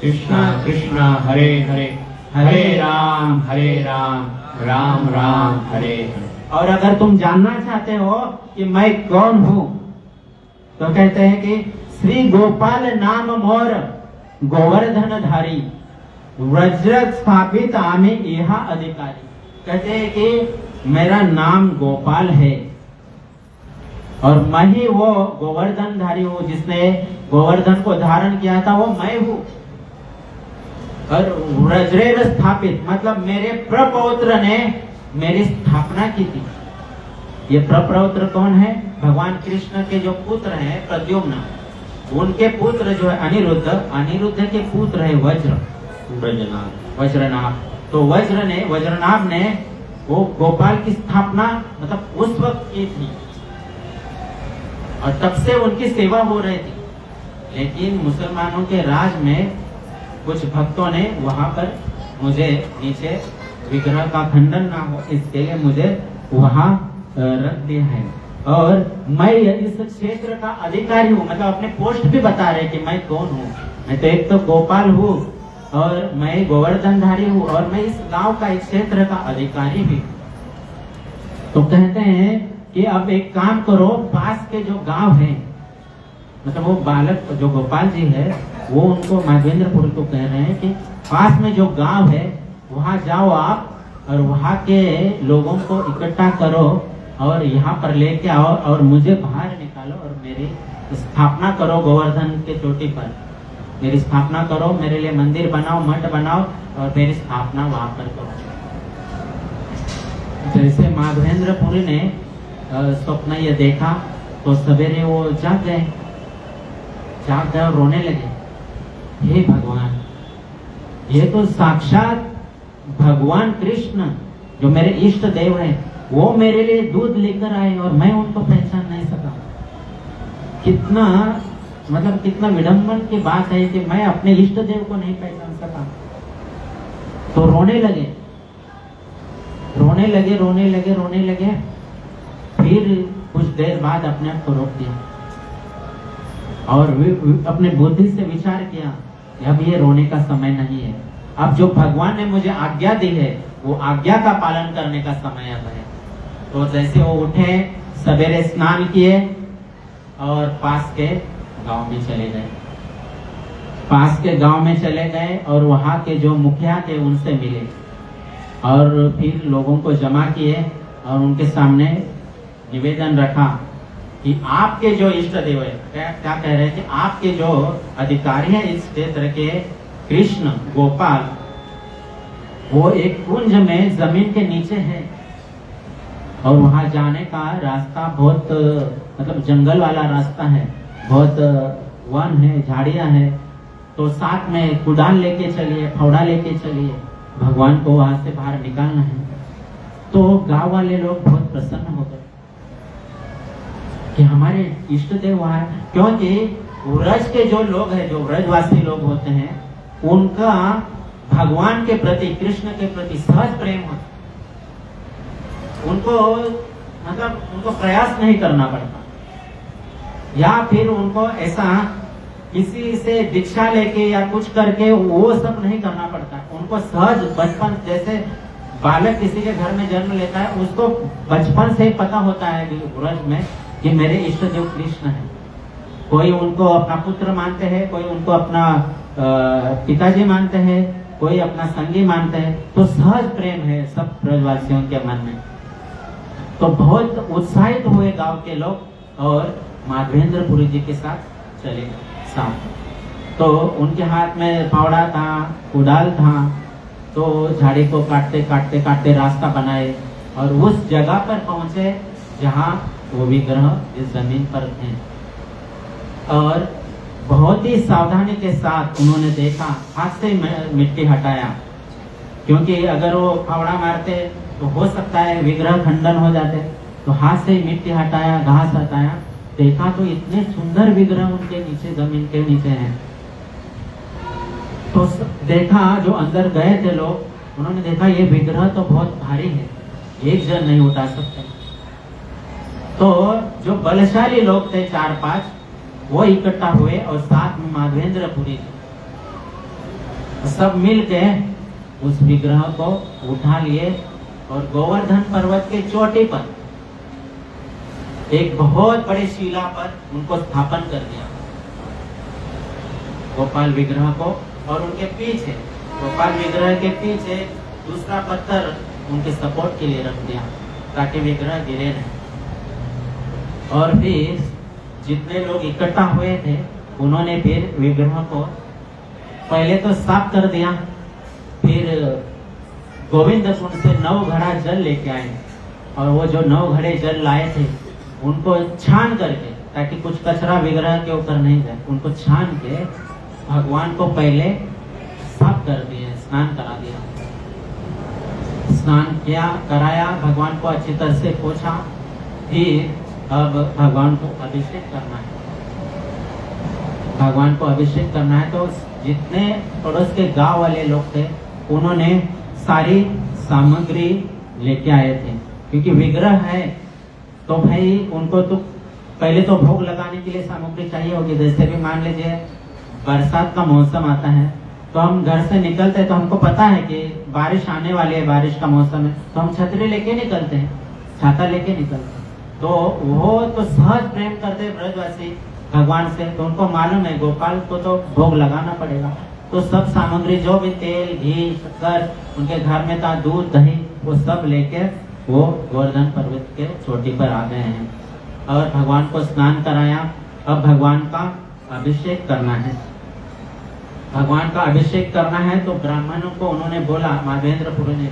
कृष्णा कृष्णा हरे हरे, हरे राम राम राम हरे हरे। और अगर तुम जानना चाहते हो कि मैं कौन हूँ, तो कहते हैं कि श्री गोपाल नाम मोर गोवर्धन धारी, वज्र स्थापित आमे यह अधिकारी। कहते हैं कि मेरा नाम गोपाल है और मैं ही वो गोवर्धन धारी हूँ, जिसने गोवर्धन को धारण किया था वो मैं हूँ। और वज्रेर स्थापित मतलब मेरे प्रपौत्र ने मेरी स्थापना की थी। ये प्रपौत्र कौन है? भगवान कृष्ण के जो पुत्र हैं प्रद्युम्न, उनके पुत्र जो है अनिरुद्ध के पुत्र है वज्रनाभ। तो वज्रनाभ ने वो गोपाल की स्थापना मतलब उस वक्त की थी और तब से उनकी सेवा हो रही थी। लेकिन मुसलमानों के राज में कुछ भक्तों ने वहां पर मुझे नीचे विग्रह का खंडन ना हो इसके लिए मुझे वहां रख दिया है। और मैं इस क्षेत्र का अधिकारी हूँ, मतलब अपने पोस्ट भी बता रहे कि मैं कौन हूँ। मैं तो एक तो गोपाल हूँ और मैं गोवर्धनधारी हूँ और मैं इस गांव का इस क्षेत्र का अधिकारी भी। तो कहते हैं कि अब एक काम करो, पास के जो गांव है मतलब वो बालक जो गोपाल जी है वो उनको माधवेंद्रपुर को कह रहे हैं कि पास में जो गांव है वहां जाओ आप और वहां के लोगों को इकट्ठा करो और यहाँ पर लेके आओ और मुझे बाहर निकालो और मेरी स्थापना करो गोवर्धन के चोटी पर। मेरी स्थापना करो, मेरे लिए मंदिर बनाओ, मठ बनाओ और मेरी स्थापना वहां पर करो। जैसे माधवेंद्रपुरी ने स्वप्न ये देखा तो सवेरे वो जाग गए और रोने लगे, हे भगवान, ये तो साक्षात भगवान कृष्ण जो मेरे इष्ट देव हैं वो मेरे लिए दूध लेकर आए और मैं उनको पहचान नहीं सका। कितना विडंबन की बात है कि मैं अपने इष्ट देव को नहीं पहचान सका। तो रोने लगे। फिर कुछ देर बाद अपने आप को रोक दिया और अपने बुद्धि से विचार किया कि अब ये रोने का समय नहीं है। अब जो भगवान ने मुझे आज्ञा दी है वो आज्ञा का पालन करने का समय अब है। तो जैसे वो उठे, सवेरे स्नान किए और पास के गांव में चले गए और वहां के जो मुखिया थे उनसे मिले और फिर लोगों को जमा किए और उनके सामने निवेदन रखा कि आपके जो इष्ट देव है, क्या कह रहे हैं कि आपके जो अधिकारी हैं इस क्षेत्र के कृष्ण गोपाल, वो एक कुंज में जमीन के नीचे है और वहां जाने का रास्ता बहुत मतलब जंगल वाला रास्ता है, बहुत वन है, झाड़ियां है। तो साथ में कुदाल लेके चलिए, फावड़ा लेके चलिए, भगवान को वहां से बाहर निकालना है। तो गांव वाले लोग बहुत प्रसन्न हो गए कि हमारे इष्ट देव वहां, क्योंकि व्रज के जो लोग हैं, जो व्रजवासी लोग होते हैं, उनका भगवान के प्रति, कृष्ण के प्रति सहज प्रेम होता है। उनको प्रयास नहीं करना पड़ता या फिर उनको ऐसा किसी से दीक्षा लेके या कुछ करके वो सब नहीं करना पड़ता। उनको सहज बचपन, जैसे बालक किसी के घर में जन्म लेता है, उसको बचपन से ही पता होता है व्रज में कि मेरे इष्ट देव कृष्ण है। कोई उनको अपना पुत्र मानते हैं, कोई उनको अपना पिताजी मानते हैं, कोई अपना संगी मानते हैं। तो सहज प्रेम है सब ब्रजवासियों के मन में। तो बहुत उत्साहित हुए गांव के लोग और माधवेंद्रपुरी जी के साथ चले साथ। तो उनके हाथ में फावड़ा था, कुदाल था। तो झाड़ी को काटते काटते काटते रास्ता बनाए और उस जगह पर पहुंचे जहां वो विग्रह इस जमीन पर थे। और बहुत ही सावधानी के साथ उन्होंने देखा, हाथ से मिट्टी हटाया, क्योंकि अगर वो फावड़ा मारते तो हो सकता है विग्रह खंडन हो जाते। तो हाथ से मिट्टी हटाया, घास हटाया, देखा तो इतने सुंदर विग्रह उनके नीचे, जमीन के नीचे हैं। तो देखा, जो अंदर गए थे लोग, उन्होंने देखा ये विग्रह तो बहुत भारी है, एक जन नहीं उठा सकते। तो जो बलशाली लोग थे 4-5, वो इकट्ठा हुए और साथ में माधवेंद्रपुरी सब मिल के उस विग्रह को उठा लिए और गोवर्धन पर्वत के चोटी पर एक बहुत बड़ी शिला पर उनको स्थापन कर दिया, गोपाल विग्रह को। और उनके पीछे, गोपाल विग्रह के पीछे दूसरा पत्थर उनके सपोर्ट के लिए रख दिया ताकि विग्रह गिरे नहीं। और फिर जितने लोग इकट्ठा हुए थे, उन्होंने फिर विग्रह को पहले तो साफ कर दिया, फिर गोविंद कुंड से 9 घड़ा जल लेके आए और वो जो 9 घड़े जल लाए थे उनको छान करके, ताकि कुछ कचरा विग्रह के ऊपर नहीं जाए, उनको छान के भगवान को पहले साफ कर दिया, स्नान करा दिया। स्नान किया, कराया, भगवान को अच्छी तरह से पोछा। फिर अब भगवान को अभिषेक करना है, भगवान को अभिषेक करना है। तो जितने पड़ोस के गांव वाले लोग थे, उन्होंने सारी सामग्री लेके आए थे, क्योंकि विग्रह है तो भाई उनको तो पहले तो भोग लगाने के लिए सामग्री चाहिए होगी। जैसे भी मान लीजिए बरसात का मौसम आता है, तो हम घर से निकलते हैं तो हमको पता है कि बारिश आने वाली है, बारिश का मौसम है, तो हम छतरी लेके निकलते हैं, छाता लेके निकलते हैं। तो वो तो सहज प्रेम करते ब्रजवासी भगवान से, तो उनको मालूम है गोपाल को तो भोग लगाना पड़ेगा। तो सब सामग्री, जो भी तेल, घी, शक्कर उनके घर में था, दूध, दही, वो सब लेके वो गोवर्धन पर्वत के चोटी पर आ गए हैं और भगवान को स्नान कराया। अब भगवान का अभिषेक करना है, भगवान का अभिषेक करना है। तो ब्राह्मणों को उन्होंने बोला, माधवेंद्रपुरी ने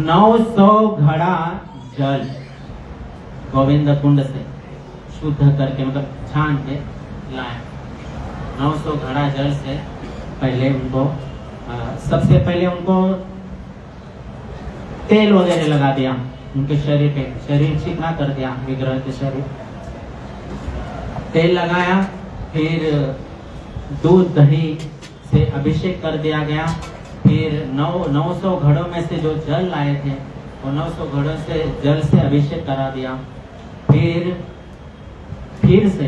900 घड़ा जल गोविंद कुंड से शुद्ध करके, मतलब छान के लाए। 900 घड़ा जल से पहले उनको सबसे पहले उनको तेल वगैरह लगा दिया उनके शरीर पे, शरीर चिकना कर दिया, विग्रह के शरीर तेल लगाया। फिर दूध, दही से अभिषेक कर दिया गया। फिर 900 घड़ों में से जो जल लाए थे, वो 900 घड़ों से जल से अभिषेक करा दिया। फिर से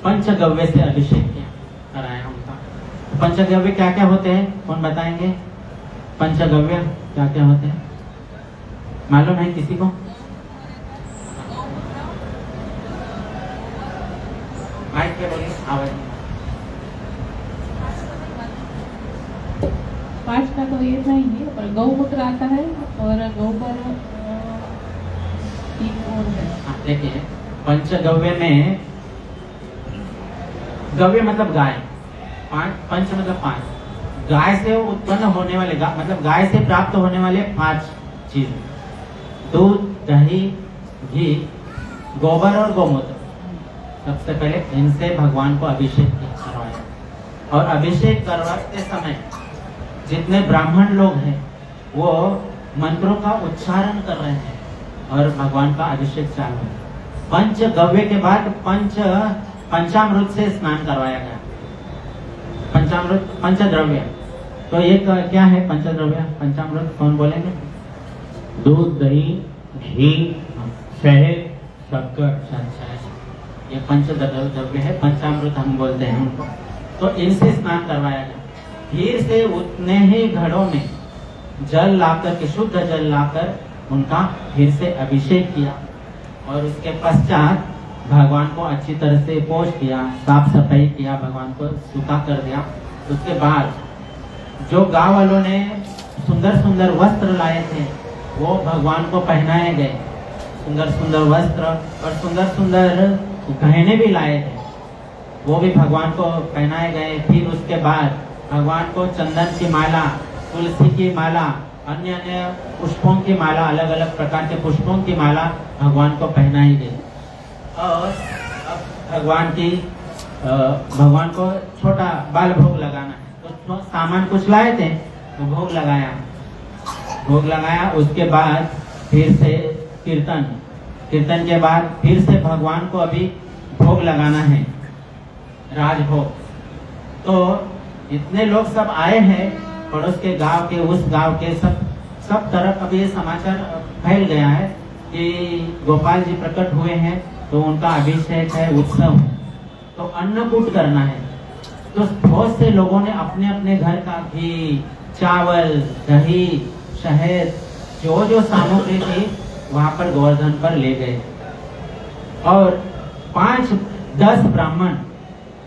पंचगव्य से अभिषेक किया, कराया उनका। पंचगव्य क्या क्या होते हैं, कौन बताएंगे? पंचगव्य क्या क्या होते हैं, मालूम है किसी को? माइक पे बोलिए, आवाज। 5 का तो ये नहीं है, पर गौमूत्र आता है और गोबर और है। देखिए, पंचगव्य में, गव्य मतलब गाय, पंच मतलब 5, गाय से उत्पन्न होने वाले, मतलब गाय से प्राप्त होने वाले 5 चीज, दूध, दही, घी, गोबर और गोमूत्र। सबसे पहले इनसे भगवान को अभिषेक करवाया। और अभिषेक करवाते समय जितने ब्राह्मण लोग हैं वो मंत्रों का उच्चारण कर रहे हैं और भगवान का अभिषेक चालू है। पंचगव्य के बाद पंचामृत से स्नान करवाया गया। पंचामृत, पंचद्रव्य, तो ये क्या है पंचद्रव्य? पंचामृत कौन बोलेंगे? दूध, दही, घी, शहद, शक्कर। ये पंचद्रव्य है, पंचामृत हम बोलते हैं उनको। तो इनसे स्नान करवाया गया। फिर से उतने ही घड़ों में जल लाकर के, शुद्ध जल लाकर उनका फिर से अभिषेक किया और उसके पश्चात भगवान को अच्छी तरह से पोंछ दिया, साफ सफाई किया, भगवान को सूखा कर दिया। उसके बाद जो गांव वालों ने सुंदर सुंदर वस्त्र लाए थे वो भगवान को पहनाए गए, सुंदर सुंदर वस्त्र और सुंदर सुंदर गहने भी लाए थे, वो भी भगवान को पहनाए गए। फिर उसके बाद भगवान को चंदन की माला, तुलसी की माला, अन्य अन्य पुष्पों की माला, अलग अलग प्रकार के पुष्पों की माला भगवान को पहनाई गई। और अब भगवान को छोटा बाल भोग लगाना है, तो सामान कुछ लाए थे तो भोग लगाया। उसके बाद फिर से कीर्तन के बाद फिर से भगवान को अभी भोग लगाना है, राजभोग। तो इतने लोग सब आए हैं पड़ोस के गांव के, उस गांव के, सब तरफ अभी ये समाचार फैल गया है कि गोपाल जी प्रकट हुए हैं, तो उनका अभिषेक है, उत्सव है, तो अन्नकूट करना है। तो बहुत से लोगों ने अपने अपने घर का घी, चावल, दही, शहद, जो जो सामग्री थी वहां पर गोवर्धन पर ले गए। और 5-10 ब्राह्मण,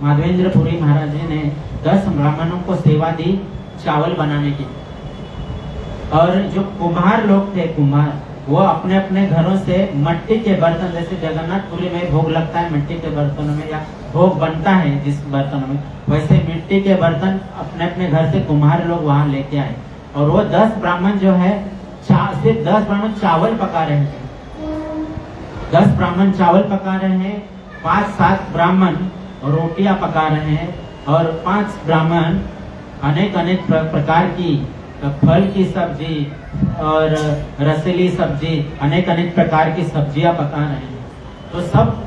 माधवेंद्रपुरी महाराज जी ने 10 ब्राह्मणों को सेवा दी चावल बनाने की। और जो कुम्हार लोग थे, वो अपने अपने घरों से मट्टी के बर्तन, जैसे जगन्नाथपुरी में भोग लगता है मिट्टी के बर्तनों में, या भोग बनता है जिस बर्तनों में, वैसे मिट्टी के बर्तन अपने अपने घर से कुम्हार लोग वहां लेके आए। और वो 10 ब्राह्मण जो है, सिर्फ 10 ब्राह्मण चावल पका रहे हैं, 10 ब्राह्मण चावल पका रहे हैं, 5-7 ब्राह्मण रोटियां पका रहे हैं, और 5 ब्राह्मण अनेक प्रकार की फल की सब्जी और रसीली सब्जी, अनेक प्रकार की सब्जियां पका रहे हैं। तो सब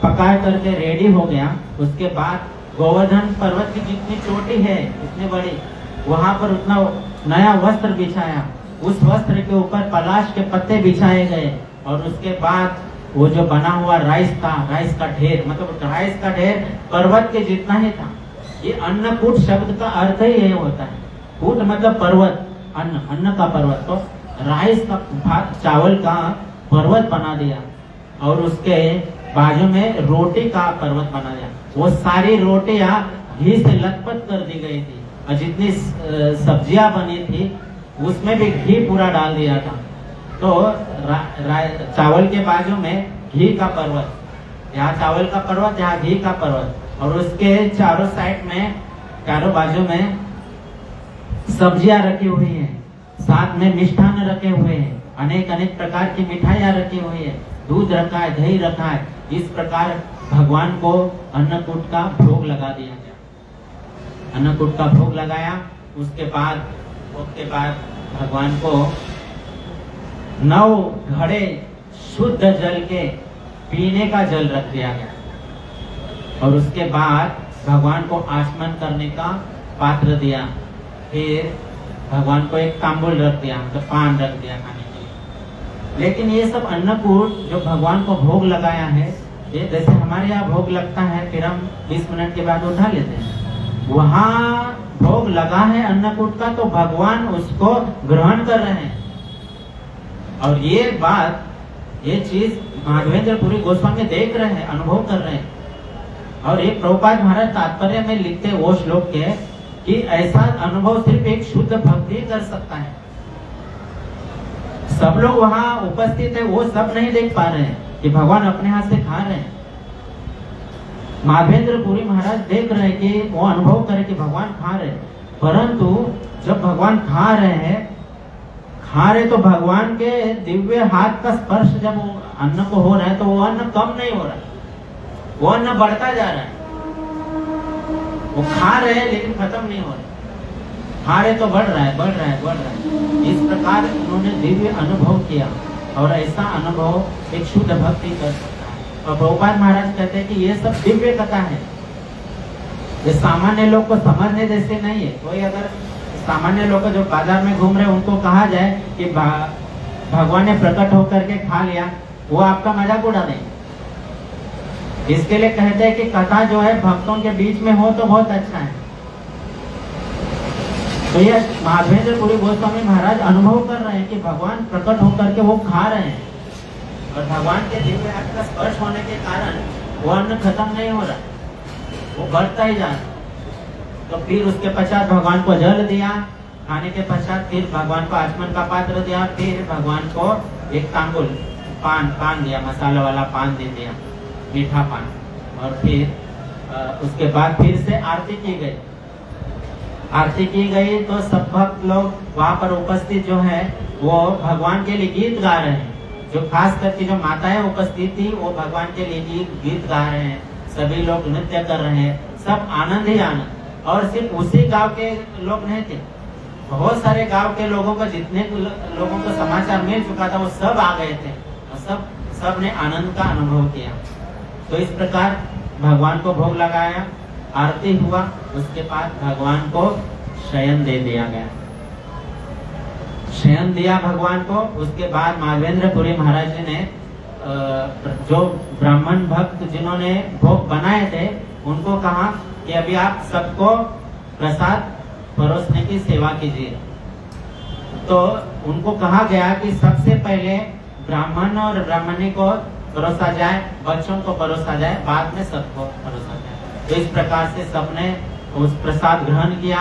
पका करके रेडी हो गया। उसके बाद गोवर्धन पर्वत की जितनी चोटी है, इतनी बड़ी, वहां पर उतना नया वस्त्र बिछाया, उस वस्त्र के ऊपर पलाश के पत्ते बिछाए गए। और उसके बाद वो जो बना हुआ राइस था, राइस का ढेर, मतलब राइस का ढेर पर्वत के जितना ही था। ये अन्नकूट शब्द का अर्थ ही ये होता है, कूट मतलब पर्वत, अन्न का पर्वत। तो राइस का भात, चावल का पर्वत बना दिया और उसके बाजू में रोटी का पर्वत बना दिया। वो सारी रोटियां घी से लथपथ कर दी गई थी, और जितनी सब्जियां बनी थी उसमें भी घी पूरा डाल दिया था। तो चावल के बाजू में घी का पर्वत, यहाँ चावल का पर्वत, यहाँ घी का पर्वत, और उसके चारों साइड में, चारों बाजू में सब्जियां रखी हुई हैं, साथ में मिष्ठान रखे हुए हैं, अनेक प्रकार की मिठाइयां रखी हुई है, दूध रखा है, दही रखा है। इस प्रकार भगवान को अन्नकूट का भोग लगा दिया गया। अन्नकूट का भोग लगाया। उसके बाद भगवान को 9 घड़े शुद्ध जल के, पीने का जल रख दिया गया। और उसके बाद भगवान को आचमन करने का पात्र दिया। फिर भगवान को एक तांबुल रख दिया, मतलब पान रख दिया खाने के लिए। लेकिन ये सब अन्नकूट जो भगवान को भोग लगाया है, ये जैसे हमारे यहाँ भोग लगता है, फिर हम 20 मिनट के बाद उठा लेते हैं, वहाँ भोग लगा है अन्नकूट का, तो भगवान उसको ग्रहण कर रहे हैं। और ये बात, ये चीज माधवेंद्रपुरी गोस्वामी देख रहे हैं, अनुभव कर रहे हैं। और ये प्रभुपाद महाराज तात्पर्य में लिखते वो श्लोक के कि ऐसा अनुभव सिर्फ एक शुद्ध भक्त ही कर सकता है। सब लोग वहां उपस्थित है, वो सब नहीं देख पा रहे हैं कि भगवान अपने हाथ से खा रहे हैं। माधवेंद्रपुरी महाराज देख रहे हैं कि वो अनुभव करे कि भगवान खा रहे हैं। परंतु जब भगवान खा रहे तो भगवान के दिव्य हाथ का स्पर्श जब वो अन्न को हो रहा है, तो वो अन्न कम नहीं हो रहा है, वो अन्न बढ़ता जा रहा है। वो खा रहे हैं लेकिन खत्म नहीं हो रहा, खा रहे तो बढ़ रहा है। इस प्रकार उन्होंने दिव्य अनुभव किया, और ऐसा अनुभव एक शुद्ध भक्ति कर सकता है। और प्रभुपाद महाराज कहते हैं कि ये सब दिव्य कथा है, ये सामान्य लोग को समझने जैसे नहीं है। कोई अगर सामान्य लोग जो बाजार में घूम रहे हैं, उनको कहा जाए कि भगवान ने प्रकट होकर के खा लिया, वो आपका मजाक उड़ा देंगे। इसके लिए कहते हैं कि कथा जो है भक्तों के बीच में हो तो बहुत अच्छा है। तो ये माधवेंद्रपुरी गोस्वामी महाराज अनुभव कर रहे हैं कि भगवान प्रकट होकर के वो खा रहे हैं और भगवान के दिव्य हाथ का स्पर्श होने के कारण वो अन्न खत्म नहीं हो रहा, वो बढ़ता ही जा रहा। तो फिर उसके पश्चात भगवान को जल दिया, खाने के पश्चात फिर भगवान को आचमन का पात्र दिया, फिर भगवान को एक तांबुल पान दिया, मसाला वाला पान दे दिया, मीठा पान। और फिर उसके बाद फिर से आरती की गई। आरती की गई तो सब भक्त लोग वहाँ पर उपस्थित जो है वो भगवान के लिए गीत गा रहे हैं। जो खास करके जो माताएं उपस्थित थी वो भगवान के लिए गीत गा रहे हैं, सभी लोग नृत्य कर रहे हैं, सब आनंद ही आनंद। और सिर्फ उसी गांव के लोग नहीं थे, बहुत सारे गांव के लोगों को, जितने लोगों को समाचार मिल चुका था वो सब आ गए थे और सब ने आनंद का अनुभव किया। तो इस प्रकार भगवान को भोग लगाया, आरती हुआ, उसके बाद भगवान को शयन दे दिया गया, शयन दिया भगवान को। उसके बाद माधवेंद्रपुरी महाराज जी ने जो ब्राह्मण भक्त जिन्होंने भोग बनाए थे उनको कहा कि अभी आप सबको प्रसाद परोसने की सेवा कीजिए। तो उनको कहा गया कि सबसे पहले ब्राह्मण और ब्राह्मणी को परोसा जाए, बच्चों को परोसा जाए, बाद में सबको परोसा जाए। तो इस प्रकार से सबने उस प्रसाद ग्रहण किया,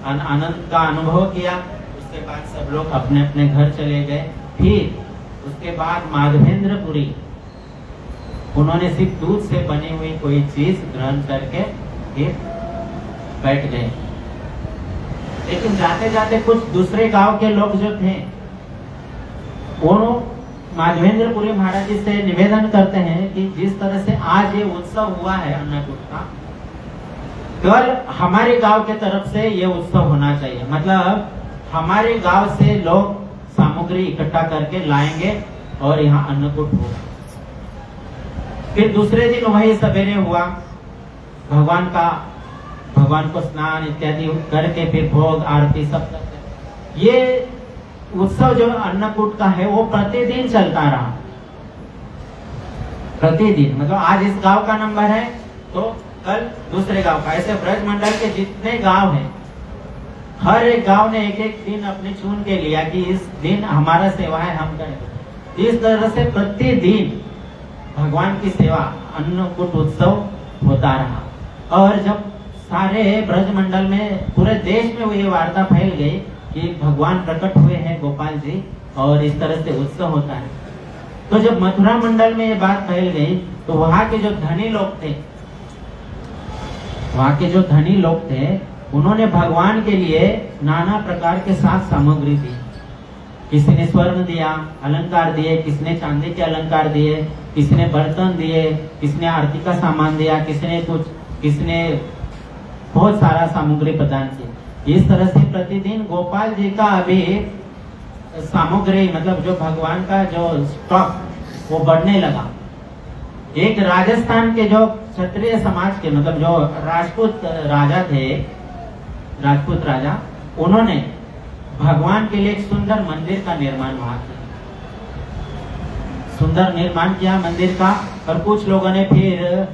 आनंद का अनुभव किया। उसके बाद सब लोग अपने अपने घर चले गए। फिर उसके बाद माधवेंद्रपुरी उन्होंने सिर्फ दूध से बनी हुई कोई चीज ग्रहण करके फिर बैठ गए। लेकिन जाते जाते कुछ दूसरे गांव के लोग जो थे वो माधवेंद्रपुरी महाराज जी से निवेदन करते हैं कि जिस तरह से आज ये उत्सव हुआ है अन्नकूट का, कल हमारे गांव के तरफ से ये उत्सव होना चाहिए। मतलब हमारे गांव से लोग सामग्री इकट्ठा करके लाएंगे और यहाँ अन्नकूट होगा। फिर दूसरे दिन वही सवेरे हुआ, भगवान को स्नान इत्यादि करके फिर भोग आरती सब करते। ये उत्सव जो अन्नकूट का है वो प्रतिदिन चलता रहा, प्रतिदिन। मतलब आज इस गांव का नंबर है तो कल दूसरे गांव का। ऐसे ब्रज मंडल के जितने गांव हैं, हर एक गांव ने एक एक दिन अपने चुन के लिया कि इस दिन हमारा सेवा है, हम करेंगे। इस तरह से प्रतिदिन भगवान की सेवा अन्नकूट उत्सव होता रहा। और जब सारे ब्रज मंडल में, पूरे देश में ये वार्ता फैल गई कि भगवान प्रकट हुए हैं गोपाल जी और इस तरह से उत्सव होता है। तो जब मथुरा मंडल में ये बात फैल गई तो वहाँ के जो धनी लोग थे उन्होंने भगवान के लिए नाना प्रकार के साथ सामग्री दी। किसी ने स्वर्ण दिया, अलंकार दिए, किसने चांदी के अलंकार दिए, किसी ने बर्तन दिए, किसने आरती का सामान दिया, किसने बहुत सारा सामग्री प्रदान की। इस तरह से प्रतिदिन गोपाल जी का अभी सामग्री, मतलब जो भगवान का जो स्टॉक वो बढ़ने लगा। एक राजस्थान के जो क्षत्रिय समाज के, मतलब जो राजपूत राजा थे, राजपूत राजा, उन्होंने भगवान के लिए एक सुंदर मंदिर का निर्माण वहां किया, सुंदर निर्माण किया मंदिर का। और कुछ लोगों ने फिर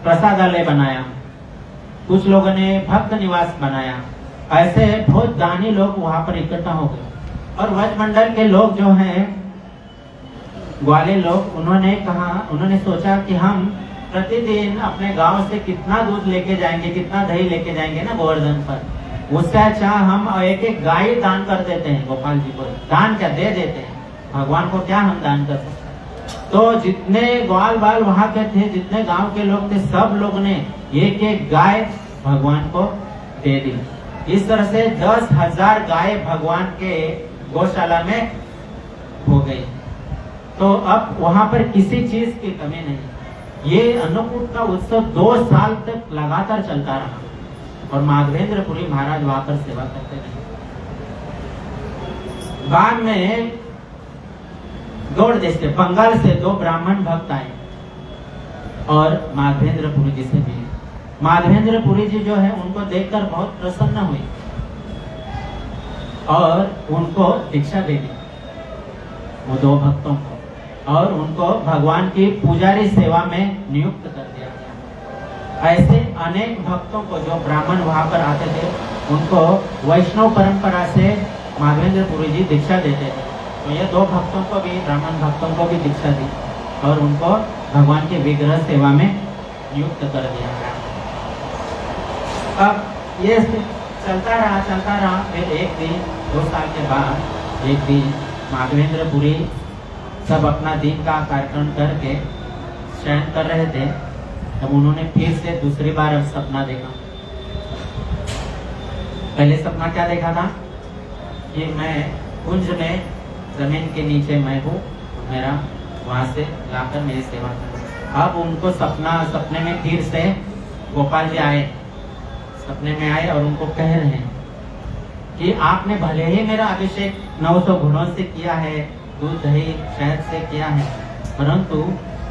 प्रसादालय बनाया, कुछ लोगों ने भक्त निवास बनाया। ऐसे बहुत दानी लोग वहां पर इकट्ठा हो गए। और व्रज मंडल के लोग जो हैं, ग्वाले लोग, उन्होंने सोचा कि हम प्रतिदिन अपने गांव से कितना दूध लेके जाएंगे, कितना दही लेके जाएंगे ना गोवर्धन पर, उससे अच्छा हम एक एक गाय दान कर देते हैं गोपाल जी को। दान क्या, दे देते हैं, भगवान को क्या हम दान कर सकते हैं। तो जितने ग्वाल बाल वहां के थे, जितने गांव के लोग थे, सब लोग ने एक एक गाय भगवान को दे दी। इस तरह से 10,000 गाय भगवान के गौशाला में हो गई। तो अब वहां पर किसी चीज की कमी नहीं। ये अन्नकूट का उत्सव 2 साल तक लगातार चलता रहा और माधवेंद्रपुरी महाराज वहां पर सेवा करते रहे। बाद में गौड़ देश से, बंगाल से 2 ब्राह्मण भक्त आए और माधवेंद्रपुरी जी से मिले। माधवेंद्रपुरी जी जो है उनको देखकर बहुत प्रसन्न हुई और उनको दीक्षा दे दी, वो 2 भक्तों को। और उनको भगवान की पुजारी सेवा में नियुक्त कर दिया गया। ऐसे अनेक भक्तों को, जो ब्राह्मण वहां पर आते थे, उनको वैष्णव परंपरा से माधवेंद्र पुरी जी दीक्षा देते थे। तो ये 2 भक्तों को भी, ब्राह्मण भक्तों को भी दीक्षा दी और उनको भगवान के विग्रह सेवा में नियुक्त कर दिया गया। अब ये चलता रहा। फिर एक दिन 2 साल के बाद एक दिन माधवेंद्र पुरी सब अपना दिन का कार्यक्रम करके शयन कर रहे थे, तब उन्होंने फिर से दूसरी बार अब सपना देखा। पहले सपना क्या देखा था कि मैं कुंज में जमीन के नीचे मैं हूँ, मेरा वहां से लाकर मेरी सेवा कर। अब उनको सपने में फिर से गोपाल जी आए, सपने में आए और उनको कह रहे हैं कि आपने भले ही मेरा अभिषेक 900 गुणों से किया है, दूध दही शहद से किया है, परंतु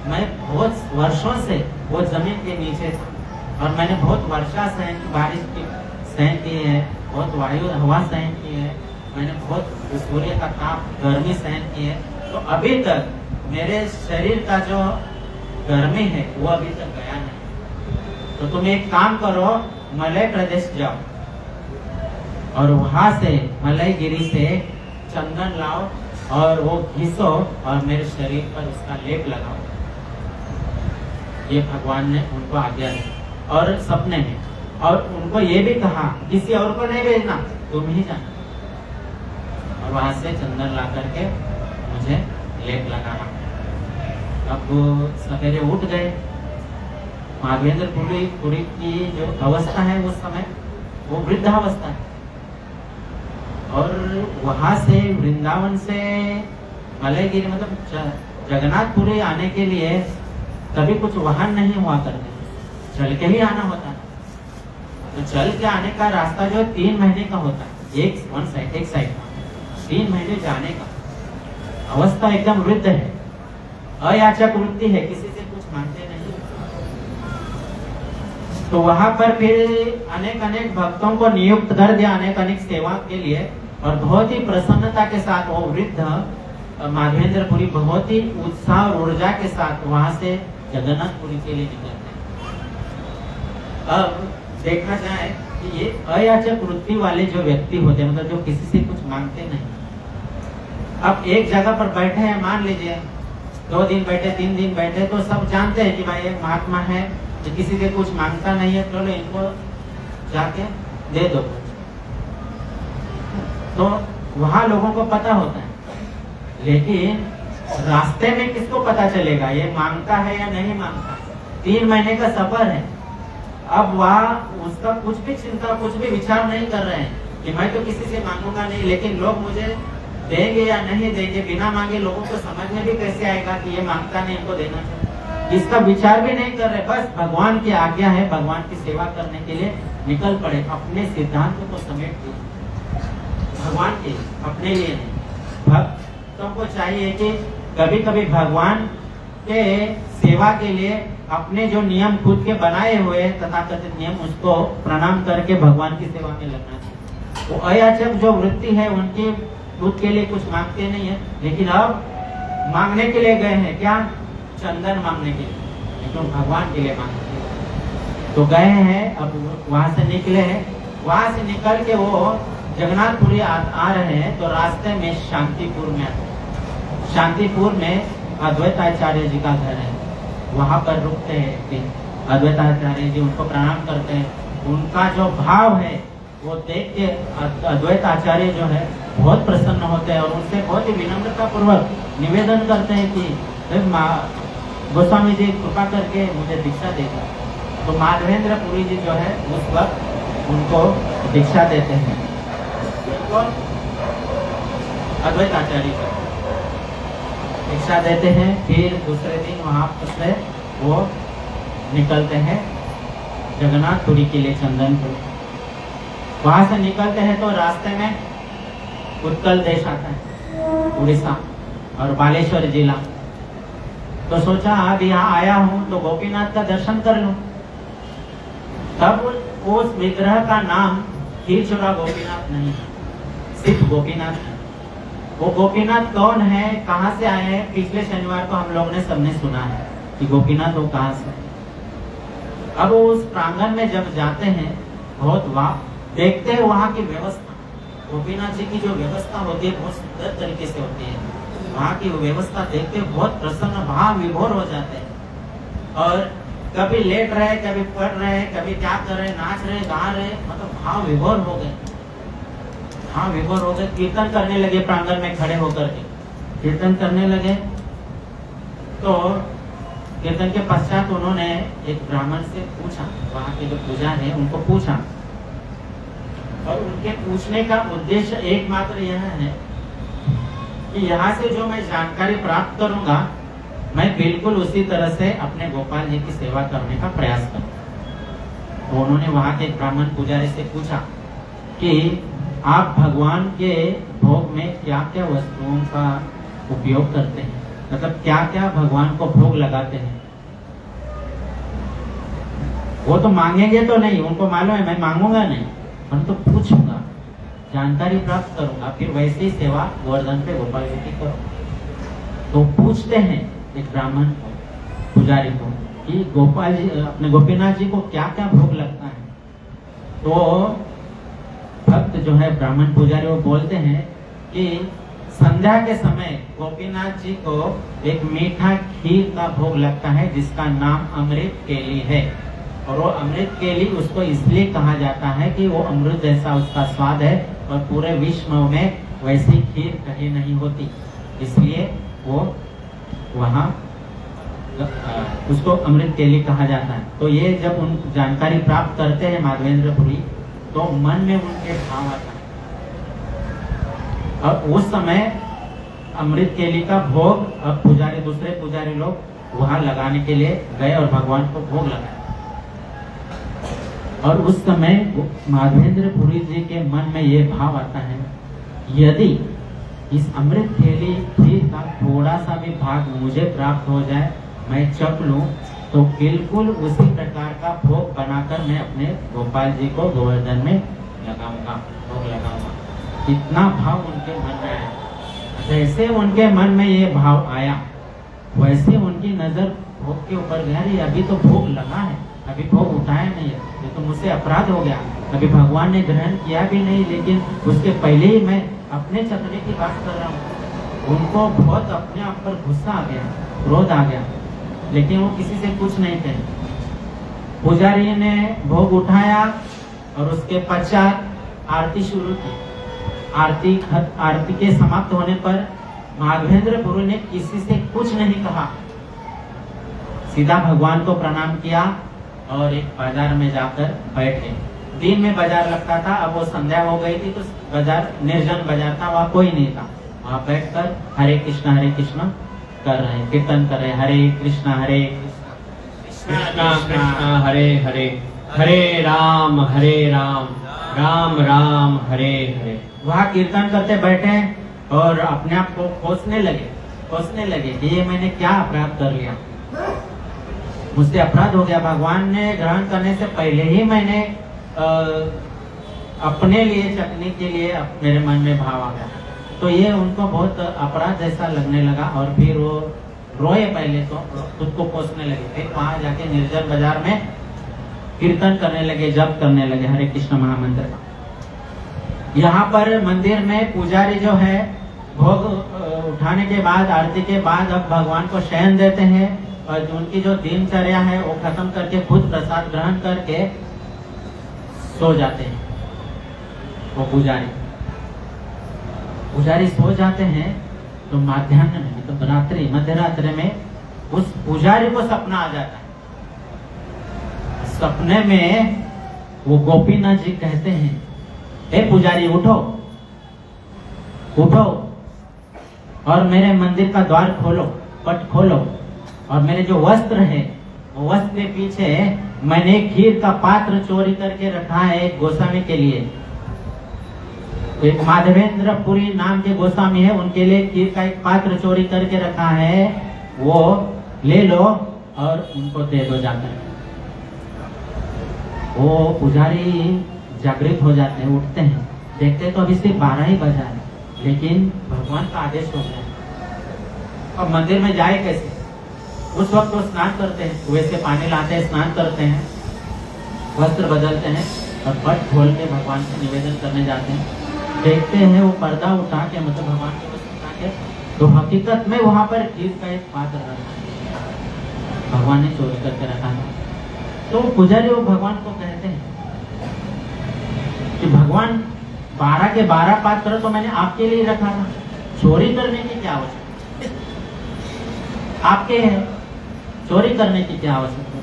मैं बहुत वर्षों से वो जमीन के नीचे था और मैंने बहुत वर्षा सहन की, बारिश की सहन की है, बहुत वायु हवा सहन की है, मैंने बहुत सूर्य का ताप गर्मी सहन की है, तो अभी तक मेरे शरीर का जो गर्मी है वो अभी तक गया नहीं। तो तुम एक काम करो, मलय प्रदेश जाओ और वहां से मलयगिरी से चंदन लाओ और वो घिसो और मेरे शरीर पर उसका लेप लगाओ। ये भगवान ने उनको आज्ञा दी और सपने में, और उनको ये भी कहा किसी और को नहीं भेजना, तुम ही जाना और वहां से चंदन ला करके मुझे लेप लगाना। अब वो सवेरे उठ गए। माधवेंद्र पुरी की जो अवस्था है उस समय वो वृद्धावस्था है, और वहां से वृंदावन से मलयगिरी मतलब जगन्नाथपुरी आने के लिए कभी कुछ वाहन नहीं हुआ करते, चल के ही आना होता है। तो चल के आने का रास्ता जो 3 महीने का होता है, एक साइड का 3 महीने जाने का। अवस्था एकदम वृद्ध है, अयाचक वृत्ति है, किसी से कुछ मांगते नहीं। तो वहां पर फिर अनेक भक्तों को नियुक्त कर दिया, अनेक सेवा के लिए, और बहुत ही प्रसन्नता के साथ वो वृद्ध माधवेंद्र पुरी बहुत ही उत्साह और ऊर्जा के साथ वहां से जगन्नाथपुरी के लिए निकलते हैं। अब देखना चाहे कि ये अयाचक वृत्ति वाले जो व्यक्ति होते हैं, मतलब जो किसी से कुछ मांगते नहीं, अब एक जगह पर बैठे हैं, मान लीजिए 2 दिन बैठे, 3 दिन बैठे, तो सब जानते हैं कि भाई एक महात्मा है जो किसी से कुछ मांगता नहीं है, चलो इनको जाके दे दो। तो वहां लोगों को पता होता है, लेकिन रास्ते में किसको पता चलेगा ये मांगता है या नहीं मांगता। 3 महीने का सफर है। अब वह उसका कुछ भी चिंता, कुछ भी विचार नहीं कर रहे हैं कि मैं तो किसी से मांगूंगा नहीं, लेकिन लोग मुझे देंगे या नहीं देंगे। बिना मांगे लोगों को समझ में भी कैसे आएगा कि ये मांगता नहीं, इनको देना चाहिए, इसका विचार भी नहीं कर रहे। बस भगवान की आज्ञा है, भगवान की सेवा करने के लिए निकल पड़े, अपने सिद्धांत को समेट दिए, भगवान के अपने लिए नहीं। भक्तों को चाहिए कि कभी कभी भगवान के सेवा के लिए अपने जो नियम खुद के बनाए हुए तथाकथित नियम, उसको प्रणाम करके भगवान की सेवा में लगना चाहिए। वो अयाचक जो वृत्ति है उनकी खुद के लिए कुछ मांगते नहीं है, लेकिन अब मांगने के लिए गए हैं, क्या चंदन मांगने के लिए, लेकिन भगवान के लिए मांगते हैं। तो गए हैं, अब वहां से निकले हैं, वहां से निकल के वो जगन्नाथपुरी आ रहे हैं। तो रास्ते में शांतिपुर में आते, शांतिपुर में अद्वैताचार्य जी का घर है, वहां पर रुकते हैं। अद्वैताचार्य जी उनको प्रणाम करते हैं। उनका जो भाव है वो देख के अद्वैताचार्य जो है बहुत प्रसन्न होते हैं और उनसे बहुत ही विनम्रता पूर्वक निवेदन करते हैं कि गोस्वामी जी कृपा करके मुझे दीक्षा देगा। तो माधवेंद्र पुरी जी जो है उस वक्त उनको दीक्षा देते हैं, अद्वैताचार्य को दीक्षा देते हैं। फिर दूसरे दिन वहां से वो निकलते हैं जगन्नाथपुरी के लिए, चंदनपुर। वहां से निकलते हैं तो रास्ते में उत्कल देश आता है, उड़ीसा और बालेश्वर जिला। तो सोचा अब यहाँ आया हूँ तो गोपीनाथ का दर्शन कर लूं। तब उस विग्रह का नाम खीरचोरा गोपीनाथ नहीं, सिर्फ गोपीनाथ है। वो गोपीनाथ कौन है, कहाँ से आए हैं? पिछले शनिवार को हम लोग ने सबने सुना है कि गोपीनाथ वो कहाँ से। अब वो उस प्रांगण में जब जाते हैं, बहुत वाह देखते हैं वहाँ की व्यवस्था, गोपीनाथ जी की जो व्यवस्था होती है बहुत सुंदर तरीके से होती है। वहाँ की व्यवस्था देखते बहुत प्रसन्न भाव विभोर हो जाते हैं। और कभी लेट रहे, कभी पढ़ रहे, कभी क्या कर रहे, नाच रहे, गा रहे, मतलब भाव विभोर हो गए, भाव विभोर हो गए। कीर्तन करने लगे, प्रांगण में खड़े होकर के कीर्तन करने लगे। तो कीर्तन के पश्चात उन्होंने एक ब्राह्मण से पूछा, वहाँ के जो पुजारी है उनको पूछा, और उनके पूछने का उद्देश्य एकमात्र यह है कि यहाँ से जो मैं जानकारी प्राप्त करूंगा, मैं बिल्कुल उसी तरह से अपने गोपाल जी की सेवा करने का प्रयास करूंगा। तो उन्होंने वहाँ के ब्राह्मण पुजारी से पूछा कि आप भगवान के भोग में क्या क्या वस्तुओं का उपयोग करते हैं, मतलब क्या क्या भगवान को भोग लगाते हैं। वो तो मांगेंगे तो नहीं, उनको मालूम है मैं मांगूंगा नहीं, परंतु तो पूछूंगा, जानकारी प्राप्त करूंगा, फिर वैसे ही सेवा गोवर्धन पे गोपाल जी की करो। तो पूछते हैं एक ब्राह्मण को, पुजारी को, कि गोपाल जी अपने गोपीनाथ जी को क्या क्या भोग लगता है। तो भक्त जो है ब्राह्मण पुजारी वो बोलते हैं कि संध्या के समय गोपीनाथ जी को एक मीठा खीर का भोग लगता है जिसका नाम अमृत केली है। और वो अमृत केली उसको इसलिए कहा जाता है कि वो अमृत जैसा उसका स्वाद है और पूरे विश्व में वैसी खीर कहीं नहीं होती, इसलिए वो वहाँ उसको अमृत केली कहा जाता है। तो ये जब उन जानकारी प्राप्त करते हैं माधवेंद्रपुरी, तो मन में उनके भाव आता है। और उस समय अमृत केली का भोग अब पुजारी, दूसरे पुजारी लोग वहां लगाने के लिए गए और भगवान को भोग लगाया। और उस समय माधवेंद्रपुरी जी के मन में ये भाव आता है, यदि इस अमृत केली खीर का थोड़ा सा भी भाग मुझे प्राप्त हो जाए, मैं चख लूं, तो बिल्कुल उसी प्रकार का भोग बनाकर मैं अपने गोपाल जी को गोवर्धन में लगाऊंगा, भोग लगाऊंगा। इतना भाव उनके मन में आया। जैसे उनके मन में ये भाव आया, वैसे उनकी नजर भोग के ऊपर गई। अभी तो भोग लगा है, अभी भोग उठाया नहीं है, ये तो मुझसे अपराध हो गया। अभी भगवान ने ग्रहण किया भी नहीं, लेकिन उसके पहले ही मैं अपने चखने की बात कर रहा हूँ। उनको बहुत अपने आप पर गुस्सा आ गया, क्रोध आ गया, लेकिन वो किसी से कुछ नहीं कहे। पुजारी ने भोग उठाया और उसके पश्चात आरती शुरू की। आरती के समाप्त होने पर माधवेंद्रपुरी ने किसी से कुछ नहीं कहा, सीधा भगवान को प्रणाम किया और एक बाजार में जाकर बैठे। दिन में बाजार लगता था, अब वो संध्या हो गई थी तो बाजार निर्जन बाजार था, वहाँ कोई नहीं था। वहाँ बैठकर हरे कृष्ण कर रहे हैं, कीर्तन कर रहे हैं, हरे कृष्णा कृष्णा कृष्णा हरे हरे, हरे राम राम राम हरे हरे। वहाँ कीर्तन करते बैठे और अपने आप को कोसने लगे कि ये मैंने क्या अपराध कर लिया, मुझसे अपराध हो गया। भगवान ने ग्रहण करने से पहले ही मैंने अपने लिए चखने के लिए मेरे मन में भाव आ गया। तो ये उनको बहुत अपराध जैसा लगने लगा और फिर वो रोए, पहले तो खुद को कोसने लगे, फिर वहां जाके निर्जन बाजार में कीर्तन करने लगे, जप करने लगे हरे कृष्ण महामंत्र का। यहाँ पर मंदिर में पुजारी जो है भोग उठाने के बाद, आरती के बाद अब भगवान को शयन देते हैं और उनकी जो दिनचर्या है वो खत्म करके खुद प्रसाद ग्रहण करके सो जाते हैं। वो पुजारी सो जाते हैं तो मध्याह्न में, तो रात्रि मध्यरात्रि में उस पुजारी को सपना आ जाता है। सपने में वो गोपीनाथ जी कहते हैं, हे पुजारी उठो और मेरे मंदिर का द्वार खोलो, पट खोलो, और मेरे जो वस्त्र है वो वस्त्र के पीछे मैंने खीर का पात्र चोरी करके रखा है एक गोस्वामी के लिए। एक माधवेंद्रपुरी नाम के गोस्वामी है, उनके लिए खीर का एक पात्र चोरी करके रखा है, वो ले लो और उनको दे दो जाकर। वो पुजारी जागृत हो जाते हैं, उठते हैं, देखते तो अभी सिर्फ 12 ही बजा है, लेकिन भगवान का आदेश हो गया। अब मंदिर में जाए कैसे? उस वक्त वो स्नान करते हैं, कुएं से पानी लाते हैं, स्नान करते हैं, वस्त्र बदलते हैं और पट खोल के भगवान से निवेदन करने जाते हैं। देखते हैं वो पर्दा उठा के, मतलब भगवान के वस्त्र उठा के, तो हकीकत में वहां पर खीर का एक पात्र रखा है, भगवान ने चोरी करके रखा था। तो पुजारी वो भगवान को कहते हैं कि भगवान 12 के 12 पात्र तो मैंने आपके लिए रखा था, चोरी करने की क्या आवश्यकता? आपके हैं, चोरी करने की क्या आवश्यकता?